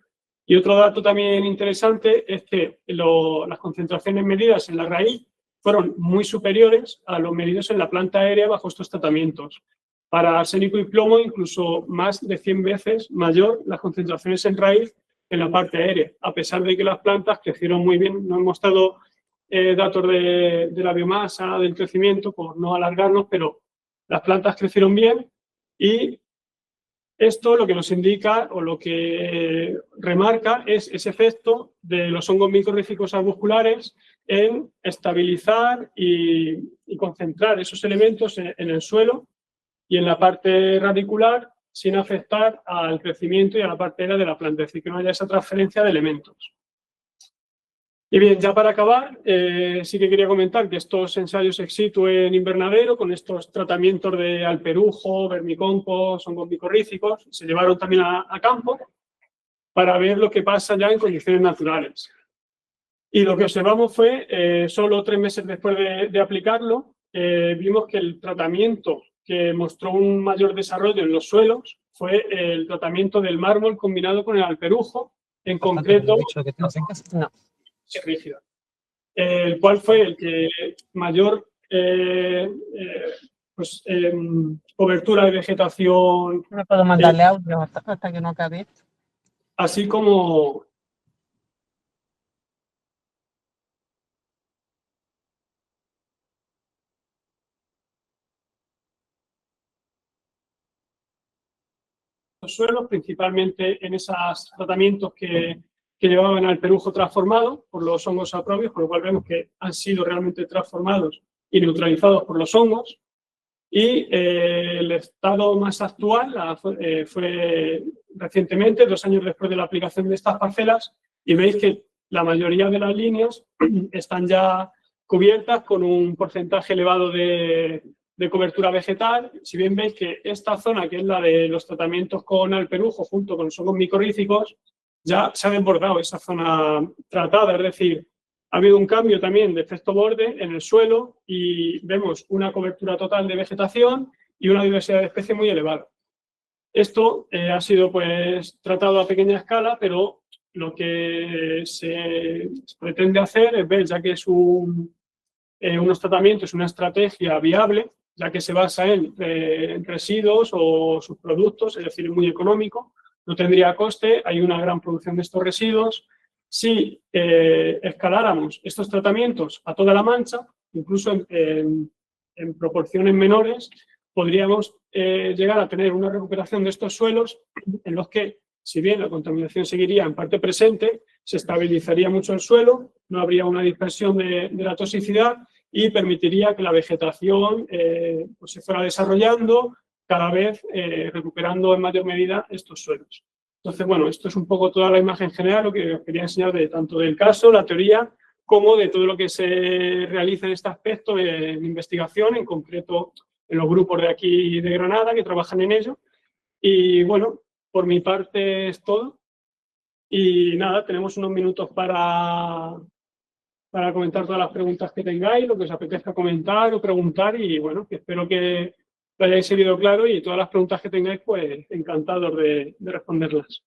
Y otro dato también interesante es que las concentraciones medidas en la raíz fueron muy superiores a los medidos en la planta aérea bajo estos tratamientos. Para arsénico y plomo, incluso más de 100 veces mayor las concentraciones en raíz en la parte aérea, a pesar de que las plantas crecieron muy bien. No hemos dado datos de la biomasa, del crecimiento, por no alargarnos, pero las plantas crecieron bien y esto lo que nos indica o lo que remarca es ese efecto de los hongos micorrízicos arbusculares en estabilizar y concentrar esos elementos en el suelo y en la parte radicular sin afectar al crecimiento y a la parte aérea de la planta, es decir, que no haya esa transferencia de elementos. Y bien, ya para acabar, sí que quería comentar que estos ensayos ex situ en invernadero, con estos tratamientos de alperujo, vermicompost, hongos micorrízicos, se llevaron también a campo para ver lo que pasa ya en condiciones naturales. Y lo que observamos fue, solo 3 meses después de aplicarlo, vimos que el tratamiento que mostró un mayor desarrollo en los suelos fue el tratamiento del mármol combinado con el alperujo, en concreto... No. Rígida, el cual fue el que mayor cobertura de vegetación. No puedo mandarle audio hasta que no acabe. Así como los suelos, principalmente en esos tratamientos que llevaban al perujo transformado por los hongos saprobios, con lo cual vemos que han sido realmente transformados y neutralizados por los hongos. Y el estado más actual fue recientemente, 2 años después de la aplicación de estas parcelas, y veis que la mayoría de las líneas están ya cubiertas con un porcentaje elevado de cobertura vegetal. Si bien veis que esta zona, que es la de los tratamientos con alperujo junto con los hongos micorrízicos, ya se ha desbordado esa zona tratada, es decir, ha habido un cambio también de efecto borde en el suelo y vemos una cobertura total de vegetación y una diversidad de especies muy elevada. Esto ha sido pues tratado a pequeña escala, pero lo que se pretende hacer es ver, ya que es unos tratamientos, una estrategia viable, ya que se basa en residuos o subproductos, es decir, es muy económico, no tendría coste, hay una gran producción de estos residuos. Si escaláramos estos tratamientos a toda la mancha, incluso en proporciones menores, podríamos llegar a tener una recuperación de estos suelos en los que, si bien la contaminación seguiría en parte presente, se estabilizaría mucho el suelo, no habría una dispersión de la toxicidad y permitiría que la vegetación pues se fuera desarrollando, cada vez recuperando en mayor medida estos suelos. Entonces, bueno, esto es un poco toda la imagen general, lo que os quería enseñar de tanto del caso, la teoría, como de todo lo que se realiza en este aspecto de investigación, en concreto en los grupos de aquí de Granada que trabajan en ello. Y bueno, por mi parte es todo. Y nada, tenemos unos minutos para comentar todas las preguntas que tengáis, lo que os apetezca comentar o preguntar. Y bueno, que espero que lo hayáis seguido claro y todas las preguntas que tengáis, pues encantados de responderlas.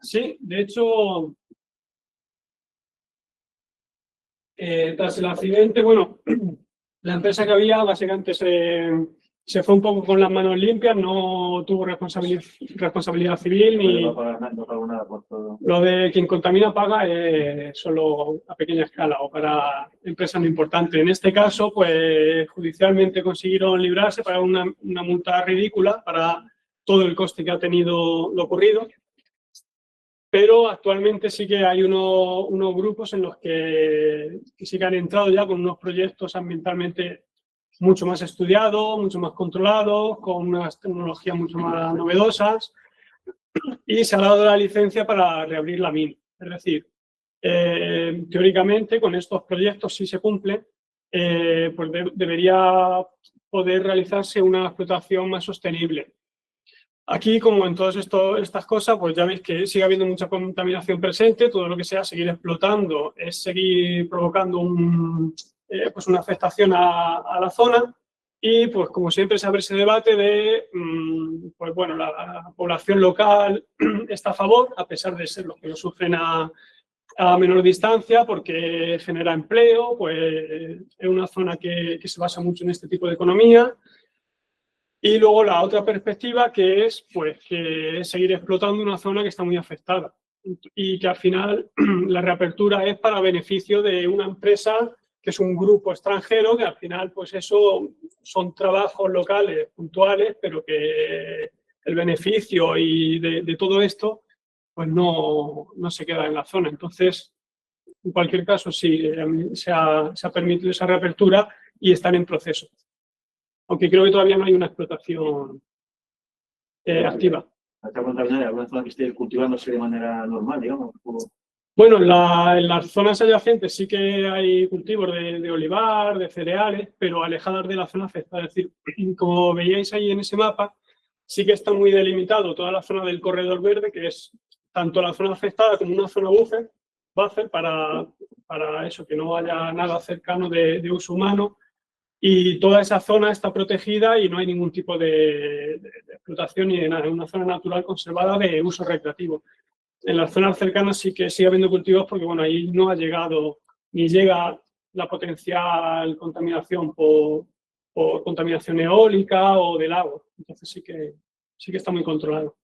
Sí, de hecho, tras el accidente, bueno, la empresa que había básicamente se fue un poco con las manos limpias, no tuvo responsabilidad civil ni... No pagó nada por todo. Lo de quien contamina paga solo a pequeña escala o para empresas no importantes. En este caso, pues judicialmente consiguieron librarse, pagar una multa ridícula para todo el coste que ha tenido lo ocurrido. Pero actualmente sí que hay unos grupos en los que sí que han entrado ya con unos proyectos ambientalmente mucho más estudiados, mucho más controlados, con unas tecnologías mucho más novedosas, y se ha dado la licencia para reabrir la mina. Es decir, teóricamente con estos proyectos, si se cumplen, pues debería poder realizarse una explotación más sostenible. Aquí, como en todas estas cosas, pues ya veis que sigue habiendo mucha contaminación presente. Todo lo que sea seguir explotando es seguir provocando pues una afectación a la zona. Y, pues como siempre, se abre ese debate de, pues bueno, la población local está a favor, a pesar de ser los que lo sufren a menor distancia, porque genera empleo, pues es una zona que se basa mucho en este tipo de economía. Y luego la otra perspectiva, que es pues que es seguir explotando una zona que está muy afectada y que al final la reapertura es para beneficio de una empresa que es un grupo extranjero, que al final pues eso son trabajos locales puntuales, pero que el beneficio y de todo esto pues no se queda en la zona. Entonces, en cualquier caso, sí, se ha permitido esa reapertura y están en proceso. Aunque creo que todavía no hay una explotación activa. ¿Está contaminada en alguna zona que esté cultivándose de manera normal, digamos? Bueno, en las zonas adyacentes sí que hay cultivos de olivar, de cereales, pero alejadas de la zona afectada. Es decir, como veíais ahí en ese mapa, sí que está muy delimitado toda la zona del corredor verde, que es tanto la zona afectada como una zona buffer para eso, que no haya nada cercano de uso humano. Y toda esa zona está protegida y no hay ningún tipo de explotación ni de nada. Es una zona natural conservada de uso recreativo. En las zonas cercanas sí que sigue habiendo cultivos porque bueno, ahí no ha llegado ni llega la potencial contaminación por contaminación eólica o del agua. Entonces sí que está muy controlado.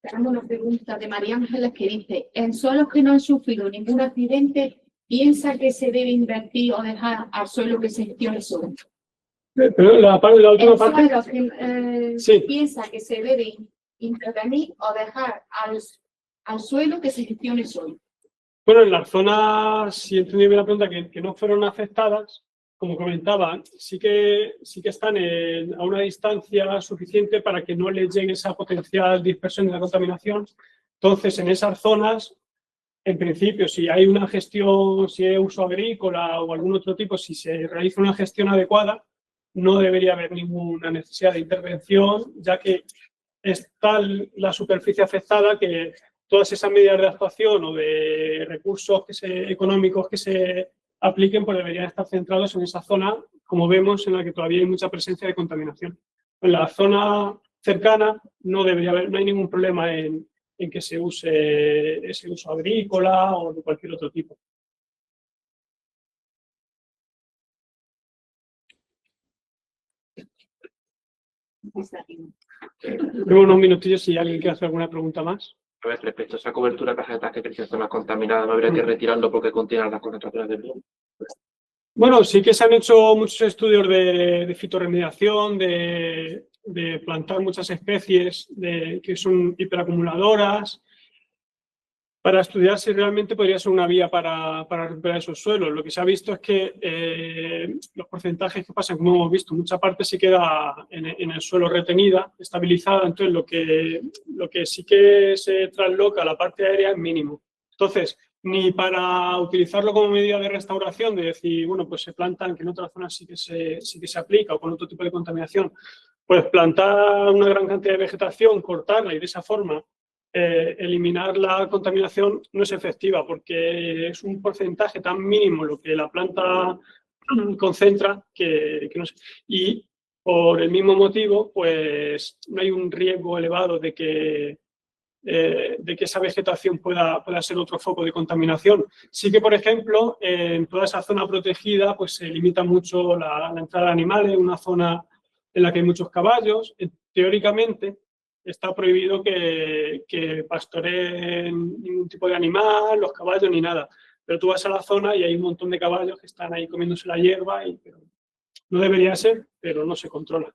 Tenemos una pregunta de María Ángeles que dice: en suelos que no han sufrido ningún accidente, ¿piensa que se debe invertir o dejar al suelo que se gestione solo? Pero la última parte. En suelos que Sí. piensa que se debe intervenir o dejar al suelo que se gestione solo. Bueno, en las zonas, si entendí bien la pregunta, que no fueron afectadas, como comentaba, sí que están a una distancia suficiente para que no les llegue esa potencial dispersión de la contaminación. Entonces, en esas zonas, en principio, si hay una gestión, si es uso agrícola o algún otro tipo, si se realiza una gestión adecuada, no debería haber ninguna necesidad de intervención, ya que es tal la superficie afectada que todas esas medidas de actuación o de recursos económicos que se apliquen pues deberían estar centrados en esa zona, como vemos, en la que todavía hay mucha presencia de contaminación. En la zona cercana no debería haber, no hay ningún problema en que se use ese uso agrícola o de cualquier otro tipo. Luego unos minutillos si alguien quiere hacer alguna pregunta más. A ver, respecto a esa cobertura que crece zonas contaminadas, ¿no habría que retirarlo porque contiene las concentraciones de plomo? Bueno, sí que se han hecho muchos estudios de fitorremediación, de plantar muchas especies que son hiperacumuladoras, para estudiar si realmente podría ser una vía para recuperar esos suelos. Lo que se ha visto es que los porcentajes que pasan, como hemos visto, mucha parte se queda en el suelo retenida, estabilizada, entonces lo que sí que se trasloca a la parte aérea es mínimo. Entonces, ni para utilizarlo como medida de restauración, de decir, bueno, pues se plantan, que en otras zonas sí que se aplica, o con otro tipo de contaminación, pues plantar una gran cantidad de vegetación, cortarla y de esa forma eliminar la contaminación no es efectiva porque es un porcentaje tan mínimo lo que la planta concentra que no sé. Y por el mismo motivo, pues no hay un riesgo elevado de que esa vegetación pueda ser otro foco de contaminación. Sí que, por ejemplo, en toda esa zona protegida pues se limita mucho la entrada de animales, una zona en la que hay muchos caballos. Teóricamente está prohibido que pastoreen ningún tipo de animal, los caballos ni nada. Pero tú vas a la zona y hay un montón de caballos que están ahí comiéndose la hierba pero no debería ser, pero no se controla.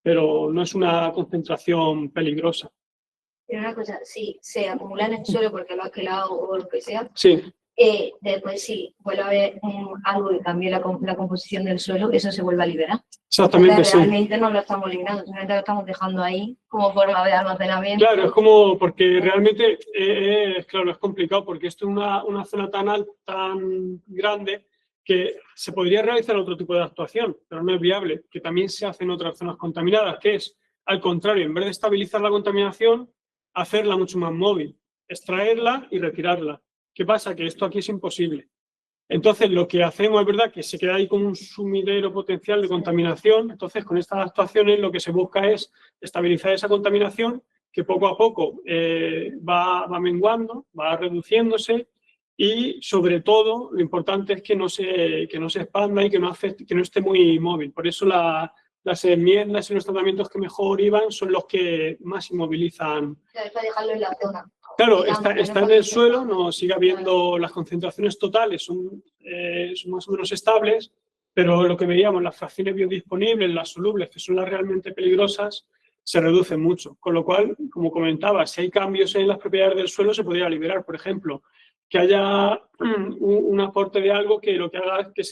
Pero no es una concentración peligrosa. Pero una cosa, si se acumula en el suelo porque lo has quelado o lo que sea, Sí. Después si vuelve a haber algo que cambie la composición del suelo, eso se vuelve a liberar. Exactamente, entonces, sí. Realmente no lo estamos liberando, simplemente lo estamos dejando ahí como forma de almacenamiento. Claro, es como, porque realmente claro, es complicado porque esto es una zona tan alta, tan grande, que se podría realizar otro tipo de actuación, pero no es viable, que también se hace en otras zonas contaminadas, que es, al contrario, en vez de estabilizar la contaminación, hacerla mucho más móvil, extraerla y retirarla. ¿Qué pasa? Que esto aquí es imposible. Entonces, lo que hacemos es verdad que se queda ahí como un sumidero potencial de contaminación. Entonces, con estas actuaciones lo que se busca es estabilizar esa contaminación que poco a poco va menguando, va reduciéndose y, sobre todo, lo importante es que no se expanda y que no afecte, que no esté muy móvil. Por eso las enmiendas y los tratamientos que mejor iban son los que más inmovilizan. Para dejarlo en la zona. Claro, está en el suelo, no sigue habiendo, las concentraciones totales son más o menos estables, pero lo que veíamos, las fracciones biodisponibles, las solubles, que son las realmente peligrosas, se reducen mucho. Con lo cual, como comentaba, si hay cambios en las propiedades del suelo, se podría liberar. Por ejemplo, que haya un aporte de algo que lo que haga es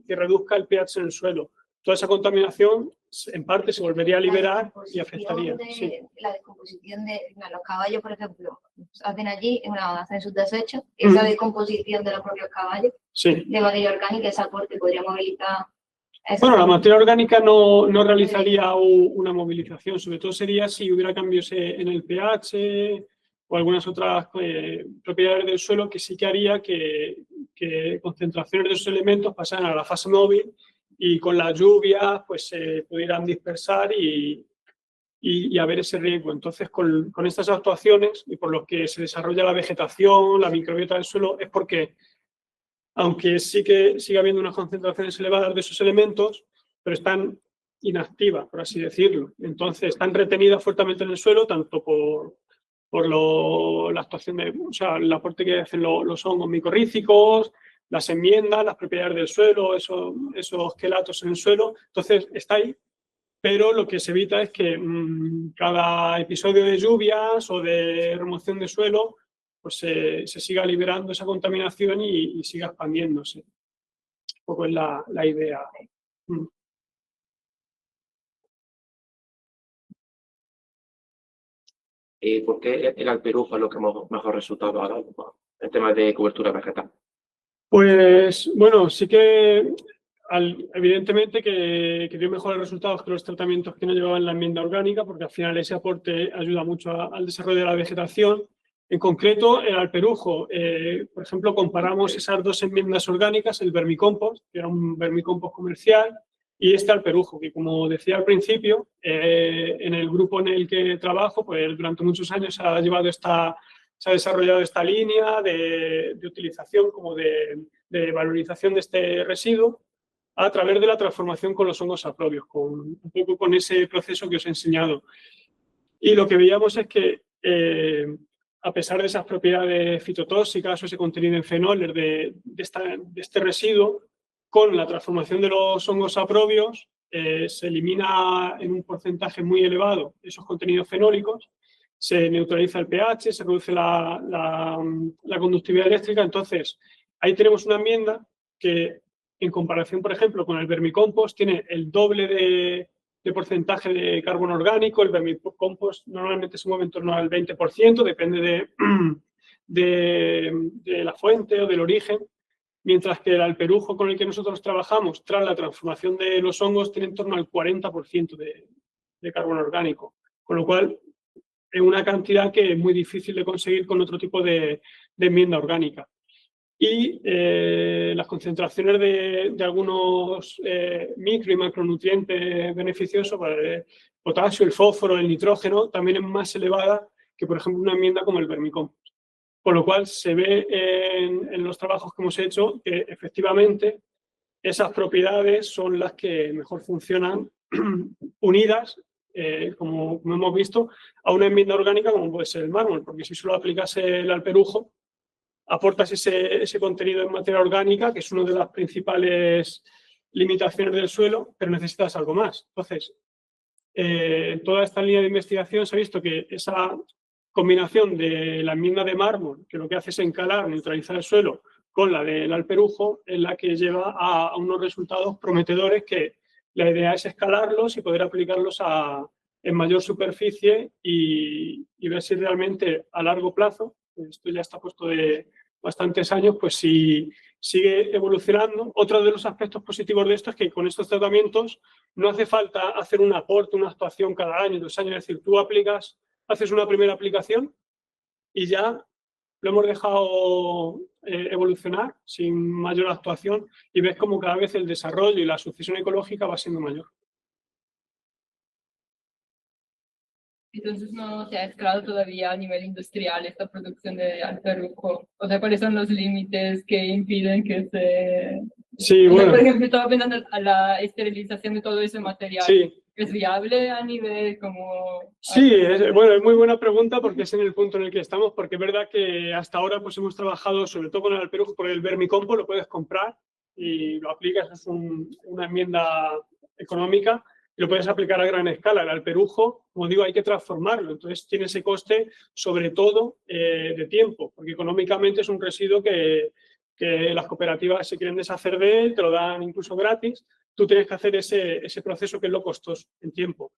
que reduzca el pH en el suelo. Toda esa contaminación, en parte, se volvería a liberar y afectaría. La descomposición de los caballos, por ejemplo, hacen allí, hacen sus desechos, esa descomposición de los propios caballos, de materia orgánica, ese aporte podría movilizar. Bueno, la materia orgánica no realizaría una movilización, sobre todo sería si hubiera cambios en el pH o algunas otras propiedades del suelo que sí que haría que concentraciones de esos elementos pasaran a la fase móvil y con las lluvias pues se pudieran dispersar y haber ese riesgo. Entonces, con estas actuaciones y por lo que se desarrolla la vegetación, la microbiota del suelo, es porque, aunque sí que sigue habiendo unas concentraciones elevadas de esos elementos, pero están inactivas, por así decirlo. Entonces, están retenidas fuertemente en el suelo, tanto por la actuación el aporte que hacen los hongos micorrízicos, las enmiendas, las propiedades del suelo, esos quelatos en el suelo. Entonces, está ahí, pero lo que se evita es que cada episodio de lluvias o de remoción de suelo pues se siga liberando esa contaminación y siga expandiéndose. Un poco es la idea. ¿Y por qué el alperujo es lo que mejor resultado ha dado en temas de cobertura vegetal? Pues bueno, sí que evidentemente que dio mejores resultados que los tratamientos que no llevaban la enmienda orgánica, porque al final ese aporte ayuda mucho al desarrollo de la vegetación. En concreto, el alperujo, por ejemplo, comparamos esas dos enmiendas orgánicas, el vermicompost, que era un vermicompost comercial, y este alperujo, que como decía al principio, en el grupo en el que trabajo, pues durante muchos años se ha desarrollado esta línea de utilización como de valorización de este residuo a través de la transformación con los hongos saprobios, un poco con ese proceso que os he enseñado. Y lo que veíamos es que a pesar de esas propiedades fitotóxicas o ese contenido en fenoles de este residuo, con la transformación de los hongos saprobios se elimina en un porcentaje muy elevado esos contenidos fenólicos, se neutraliza el pH, se reduce la conductividad eléctrica. Entonces, ahí tenemos una enmienda que, en comparación, por ejemplo, con el vermicompost, tiene el doble de porcentaje de carbono orgánico. El vermicompost normalmente se mueve en torno al 20%, depende de la fuente o del origen, mientras que el alperujo con el que nosotros trabajamos, tras la transformación de los hongos, tiene en torno al 40% de carbono orgánico, con lo cual es una cantidad que es muy difícil de conseguir con otro tipo de enmienda orgánica. Y las concentraciones de algunos micro y macronutrientes beneficiosos, para el potasio, el fósforo, el nitrógeno, también es más elevada que, por ejemplo, una enmienda como el vermicompost. Con lo cual se ve en los trabajos que hemos hecho que efectivamente esas propiedades son las que mejor funcionan unidas, como hemos visto, a una enmienda orgánica como puede ser el mármol, porque si solo aplicas el alperujo, aportas ese contenido en materia orgánica, que es una de las principales limitaciones del suelo, pero necesitas algo más. Entonces, en toda esta línea de investigación se ha visto que esa combinación de la enmienda de mármol, que lo que hace es encalar, neutralizar el suelo, con la del alperujo, es la que lleva a unos resultados prometedores que la idea es escalarlos y poder aplicarlos en mayor superficie y ver si realmente a largo plazo, esto ya está puesto de bastantes años, pues si sigue evolucionando. Otro de los aspectos positivos de esto es que con estos tratamientos no hace falta hacer un aporte, una actuación cada año, 2 años. Es decir, tú haces una primera aplicación y ya lo hemos dejado evolucionar sin mayor actuación y ves como cada vez el desarrollo y la sucesión ecológica va siendo mayor. Entonces no se ha escalado todavía a nivel industrial esta producción de alperujo. O sea, ¿cuáles son los límites que impiden que se... Sí, o sea, bueno. por ejemplo, estaba pensando a la esterilización de todo ese material. Sí. ¿Es viable a nivel como...? Sí, bueno, es muy buena pregunta porque es en el punto en el que estamos, porque es verdad que hasta ahora pues hemos trabajado sobre todo con el alperujo, porque el vermicompo lo puedes comprar y lo aplicas, es una enmienda económica, y lo puedes aplicar a gran escala. El alperujo, como digo, hay que transformarlo, entonces tiene ese coste sobre todo de tiempo, porque económicamente es un residuo que las cooperativas se quieren deshacer de él, te lo dan incluso gratis, tú tienes que hacer ese proceso que es lo costoso en tiempo.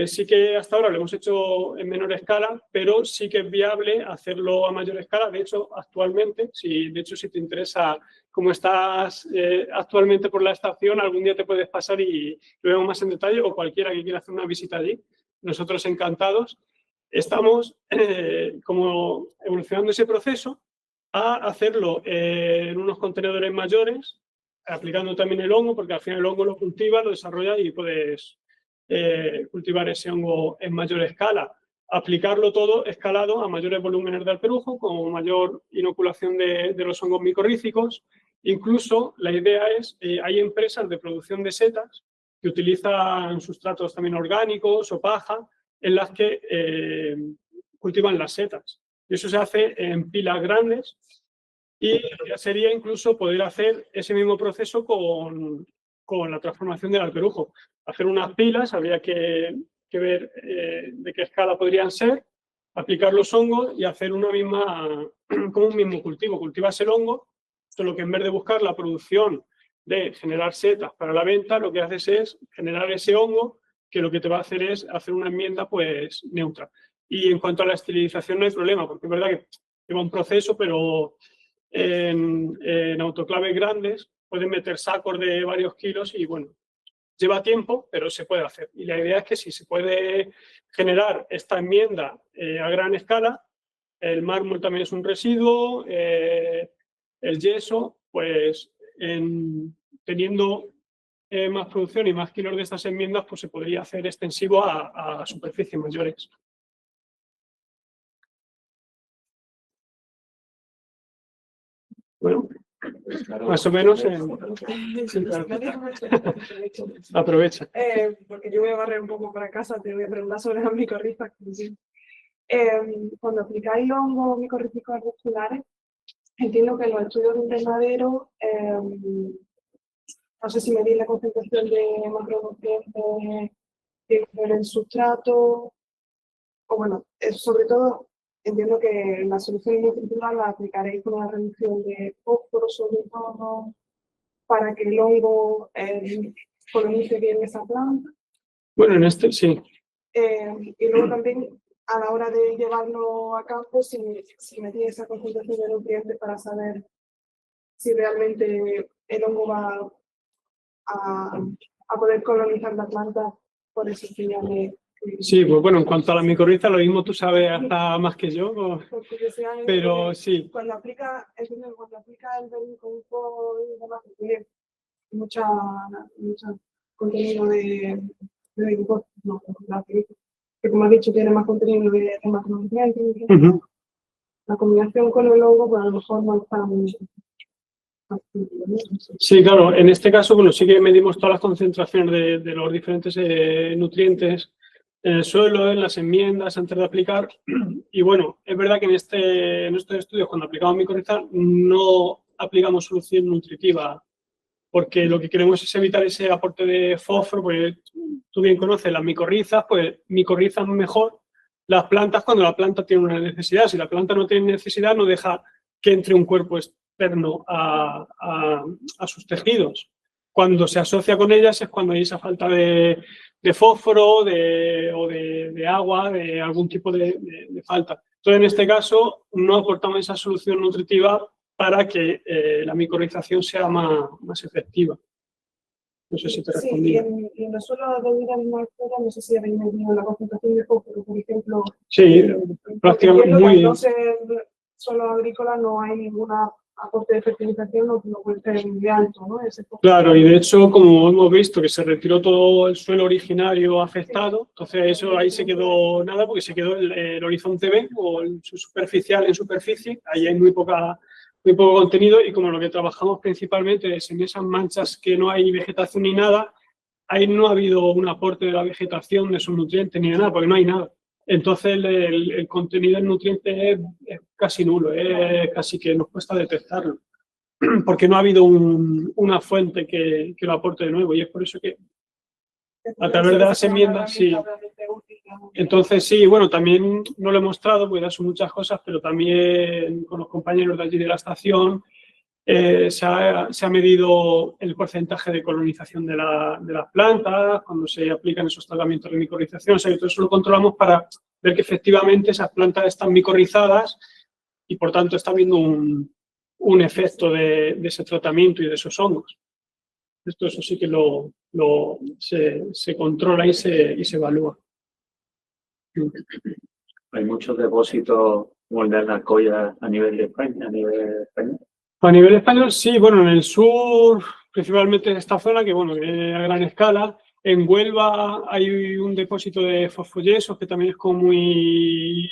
Sí que hasta ahora lo hemos hecho en menor escala, pero sí que es viable hacerlo a mayor escala. De hecho, actualmente, si te interesa cómo estás actualmente por la estación, algún día te puedes pasar y lo vemos más en detalle, o cualquiera que quiera hacer una visita allí. Nosotros encantados. Estamos como evolucionando ese proceso a hacerlo en unos contenedores mayores, aplicando también el hongo, porque al final el hongo lo cultiva, lo desarrolla y puedes cultivar ese hongo en mayor escala. Aplicarlo todo escalado a mayores volúmenes de alperujo, con mayor inoculación de los hongos micorrízicos. Incluso la idea es, hay empresas de producción de setas que utilizan sustratos también orgánicos o paja, en las que cultivan las setas. Y eso se hace en pilas grandes y ya sería incluso poder hacer ese mismo proceso con la transformación del alperujo. Hacer unas pilas, habría que ver de qué escala podrían ser, aplicar los hongos y hacer una misma, como un mismo cultivo. Cultivas el hongo, solo que en vez de buscar la producción de generar setas para la venta, lo que haces es generar ese hongo, que lo que te va a hacer es hacer una enmienda pues neutra. Y en cuanto a la esterilización no hay problema, porque es verdad que lleva un proceso, pero en autoclaves grandes pueden meter sacos de varios kilos y bueno, lleva tiempo, pero se puede hacer. Y la idea es que si se puede generar esta enmienda a gran escala, el mármol también es un residuo, el yeso, pues teniendo más producción y más kilos de estas enmiendas, pues se podría hacer extensivo a superficies mayores. Bueno, más o menos. Sí, claro. Aprovecha. Porque yo voy a barrer un poco para casa, te voy a preguntar sobre las micorrizas. Cuando aplicáis los hongos micorrízicos arbusculares, entiendo que en los estudios de invernadero, no sé si medís la concentración de macronutrientes en el sustrato, o bueno, sobre todo entiendo que la solución nutritiva la aplicaréis con una reducción de fósforo, sobre todo, para que el hongo colonice bien esa planta. Bueno, en este sí. Y luego también, a la hora de llevarlo a campo, si metí esa concentración de nutrientes para saber si realmente el hongo va a poder colonizar la planta por esos señales. Sí, pues bueno, en cuanto a la micorriza, lo mismo tú sabes hasta más que yo, pero sí. Cuando aplica el vermicompost y demás, tiene mucho contenido de vermicompost, no, que como has dicho tiene más contenido de macronutrientes. La combinación con el hongo, pues a lo mejor no está muy... Sí, claro, en este caso, bueno, sí que medimos todas las concentraciones de los diferentes nutrientes en el suelo, en las enmiendas, antes de aplicar. Y bueno, es verdad que en estos estudios, cuando aplicamos micorriza, no aplicamos solución nutritiva, porque lo que queremos es evitar ese aporte de fósforo, porque tú bien conoces las micorrizas, pues micorrizan mejor las plantas cuando la planta tiene una necesidad. Si la planta no tiene necesidad, no deja que entre un cuerpo externo a sus tejidos. Cuando se asocia con ellas es cuando hay esa falta de fósforo o de agua, de algún tipo de falta. Entonces, en este caso, no aportamos esa solución nutritiva para que la micorrización sea más efectiva. No sé si te respondí. Sí, y en los suelos de vida animal no sé si habéis medido la concentración de fósforo, por ejemplo. Sí, prácticamente muy... No sé, en suelo agrícola no hay ninguna aporte de fertilización, no puede ser muy alto, ¿no? Claro, y de hecho, como hemos visto que se retiró todo el suelo originario afectado, entonces eso ahí se quedó nada, porque se quedó el horizonte B o su superficial en superficie, ahí hay muy poco contenido, y como lo que trabajamos principalmente es en esas manchas que no hay vegetación ni nada, ahí no ha habido un aporte de la vegetación, de sus nutrientes ni de nada, porque no hay nada. Entonces el contenido del nutriente es casi nulo, es casi que nos cuesta detectarlo, porque no ha habido una fuente que lo aporte de nuevo, y es por eso que a través de las enmiendas, sí. Entonces sí, bueno, también no lo he mostrado, porque son muchas cosas, pero también con los compañeros de allí de la estación se ha medido el porcentaje de colonización de las plantas, cuando se aplican esos tratamientos de micorrización, o sea, todo eso lo controlamos para ver que efectivamente esas plantas están micorrizadas y por tanto está habiendo un efecto de ese tratamiento y de esos hongos. Eso sí que se controla y se evalúa. Hay muchos depósitos como el de Alcoya a nivel de España, A nivel español, sí, bueno, en el sur, principalmente en esta zona, que bueno, que a gran escala. En Huelva hay un depósito de fosfoyesos que también es como muy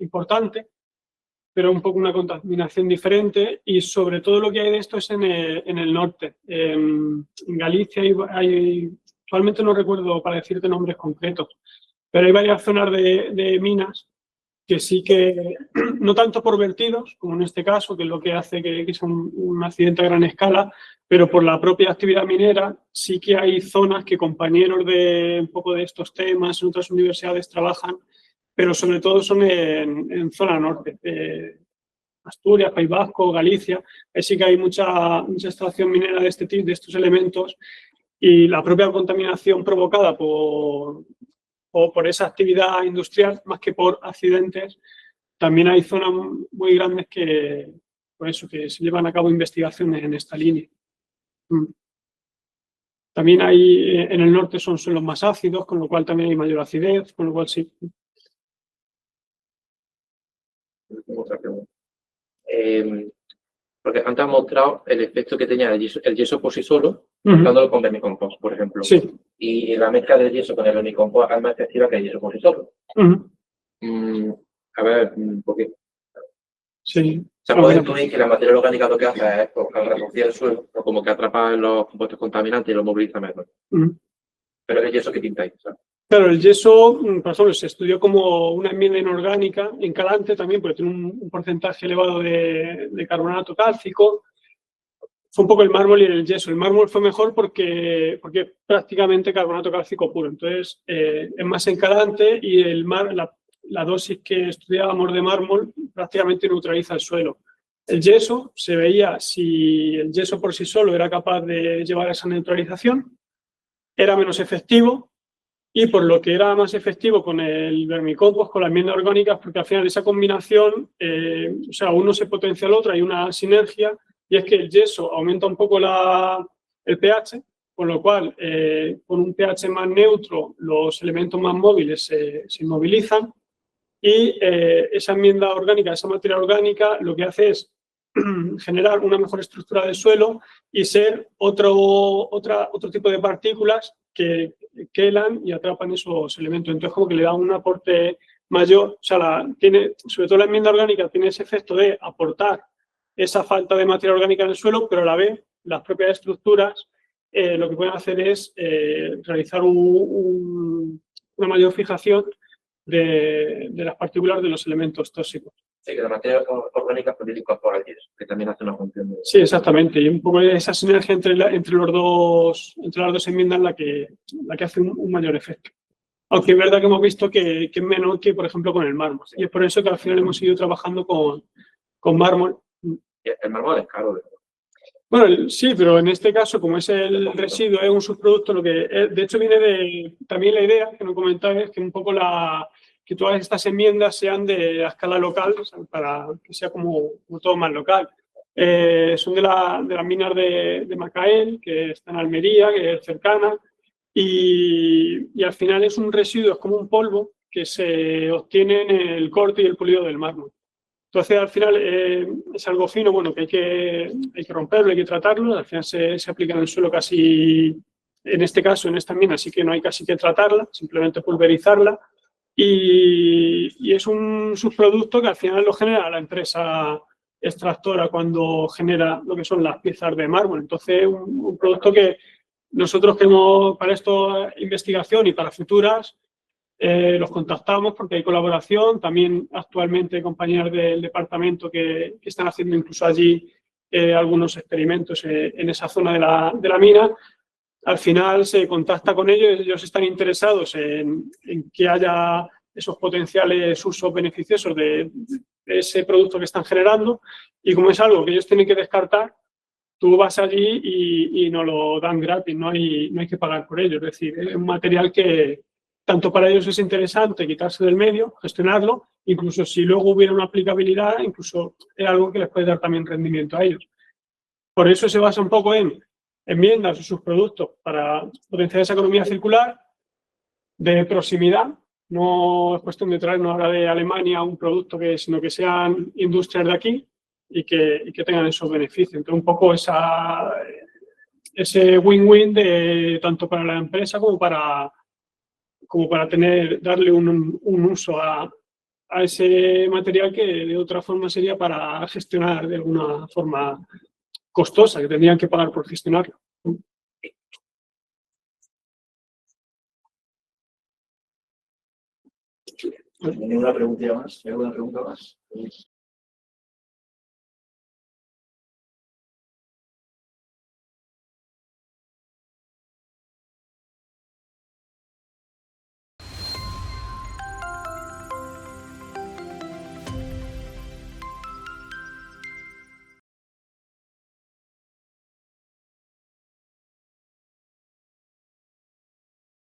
importante, pero un poco una contaminación diferente, y sobre todo lo que hay de esto es en el norte. En Galicia actualmente no recuerdo para decirte nombres concretos, pero hay varias zonas de minas que sí que, no tanto por vertidos, como en este caso, que es lo que hace que sea un accidente a gran escala, pero por la propia actividad minera, sí que hay zonas que compañeros de un poco de estos temas en otras universidades trabajan, pero sobre todo son en zona norte, Asturias, País Vasco, Galicia. Ahí sí que hay mucha extracción minera de este tipo, de estos elementos, y la propia contaminación provocada por esa actividad industrial, más que por accidentes. También hay zonas muy grandes que se llevan a cabo investigaciones en esta línea. También hay, en el norte son suelos más ácidos, con lo cual también hay mayor acidez, con lo cual sí. Otra pregunta. Porque antes has mostrado el efecto que tenía el yeso por sí solo, mezclándolo con vermicompost, por ejemplo. Sí. Y la mezcla del yeso con el vermicompost es más efectiva que el yeso por sí solo. A ver, ¿por qué? Sí. O sea, puedes intuir que la materia orgánica lo que hace es, al rociar el suelo, o como que atrapa los compuestos contaminantes y los moviliza mejor. Pero el yeso que pintáis, ¿sabes? Claro, el yeso, por ejemplo, se estudió como una enmienda inorgánica en calante también, porque tiene un porcentaje elevado de carbonato cálcico. Fue un poco el mármol y el yeso. El mármol fue mejor porque es prácticamente carbonato cálcico puro. Entonces, es más en calante, y la dosis que estudiábamos de mármol prácticamente neutraliza el suelo. El yeso, se veía si el yeso por sí solo era capaz de llevar esa neutralización, era menos efectivo. Y por lo que era más efectivo con el vermicompost, con la enmienda orgánica, porque al final esa combinación, o sea, uno se potencia al otro, hay una sinergia, y es que el yeso aumenta un poco el pH, con lo cual, con un pH más neutro, los elementos más móviles se inmovilizan, y esa enmienda orgánica, esa materia orgánica, lo que hace es generar una mejor estructura del suelo y ser otro tipo de partículas que quelan y atrapan esos elementos. Entonces, como que le da un aporte mayor. O sea, sobre todo la enmienda orgánica tiene ese efecto de aportar esa falta de materia orgánica en el suelo, pero a la vez las propias estructuras lo que pueden hacer es realizar una mayor fijación de las partículas de los elementos tóxicos. Sí, que la materia orgánica puede incorporar el yeso, que también hace una función de... Sí, exactamente. Y un poco esa sinergia entre las dos enmiendas la que hace un mayor efecto. Aunque es verdad que hemos visto que es menor que, por ejemplo, con el mármol. Y es por eso que al final hemos ido trabajando con mármol. El mármol es caro, ¿verdad? Bueno, sí, pero en este caso, como es el residuo, es un subproducto, de hecho viene también la idea que no comentaba, es que un poco que todas estas enmiendas sean de a escala local, o sea, para que sea como todo más local. Son de las minas de Macael, que está en Almería, que es cercana, y al final es un residuo, es como un polvo que se obtiene en el corte y el pulido del mármol. Entonces, al final es algo fino, bueno, que hay que romperlo, hay que tratarlo, al final se aplica en el suelo casi, en este caso, en esta mina, sí que no hay casi que tratarla, simplemente pulverizarla, y es un subproducto que al final lo genera la empresa extractora cuando genera lo que son las piezas de mármol. Entonces, un producto que nosotros que hemos, para esto investigación y para futuras, los contactamos porque hay colaboración, también actualmente compañeras del departamento que están haciendo incluso allí algunos experimentos en esa zona de la mina. Al final se contacta con ellos están interesados en que haya esos potenciales usos beneficiosos de ese producto que están generando, y como es algo que ellos tienen que descartar, tú vas allí y nos lo dan gratis, no hay que pagar por ello. Es decir, es un material que tanto para ellos es interesante quitarse del medio, gestionarlo, incluso si luego hubiera una aplicabilidad, incluso es algo que les puede dar también rendimiento a ellos. Por eso se basa un poco en enmiendas o subproductos para potenciar esa economía circular de proximidad. No es cuestión de traernos ahora de Alemania un producto, sino que sean industrias de aquí y que tengan esos beneficios. Entonces, un poco ese win-win tanto para la empresa como para darle un uso a ese material que de otra forma sería para gestionar de alguna forma costosa, que tendrían que pagar por gestionarlo. ¿Ninguna pregunta más? ¿Alguna pregunta más?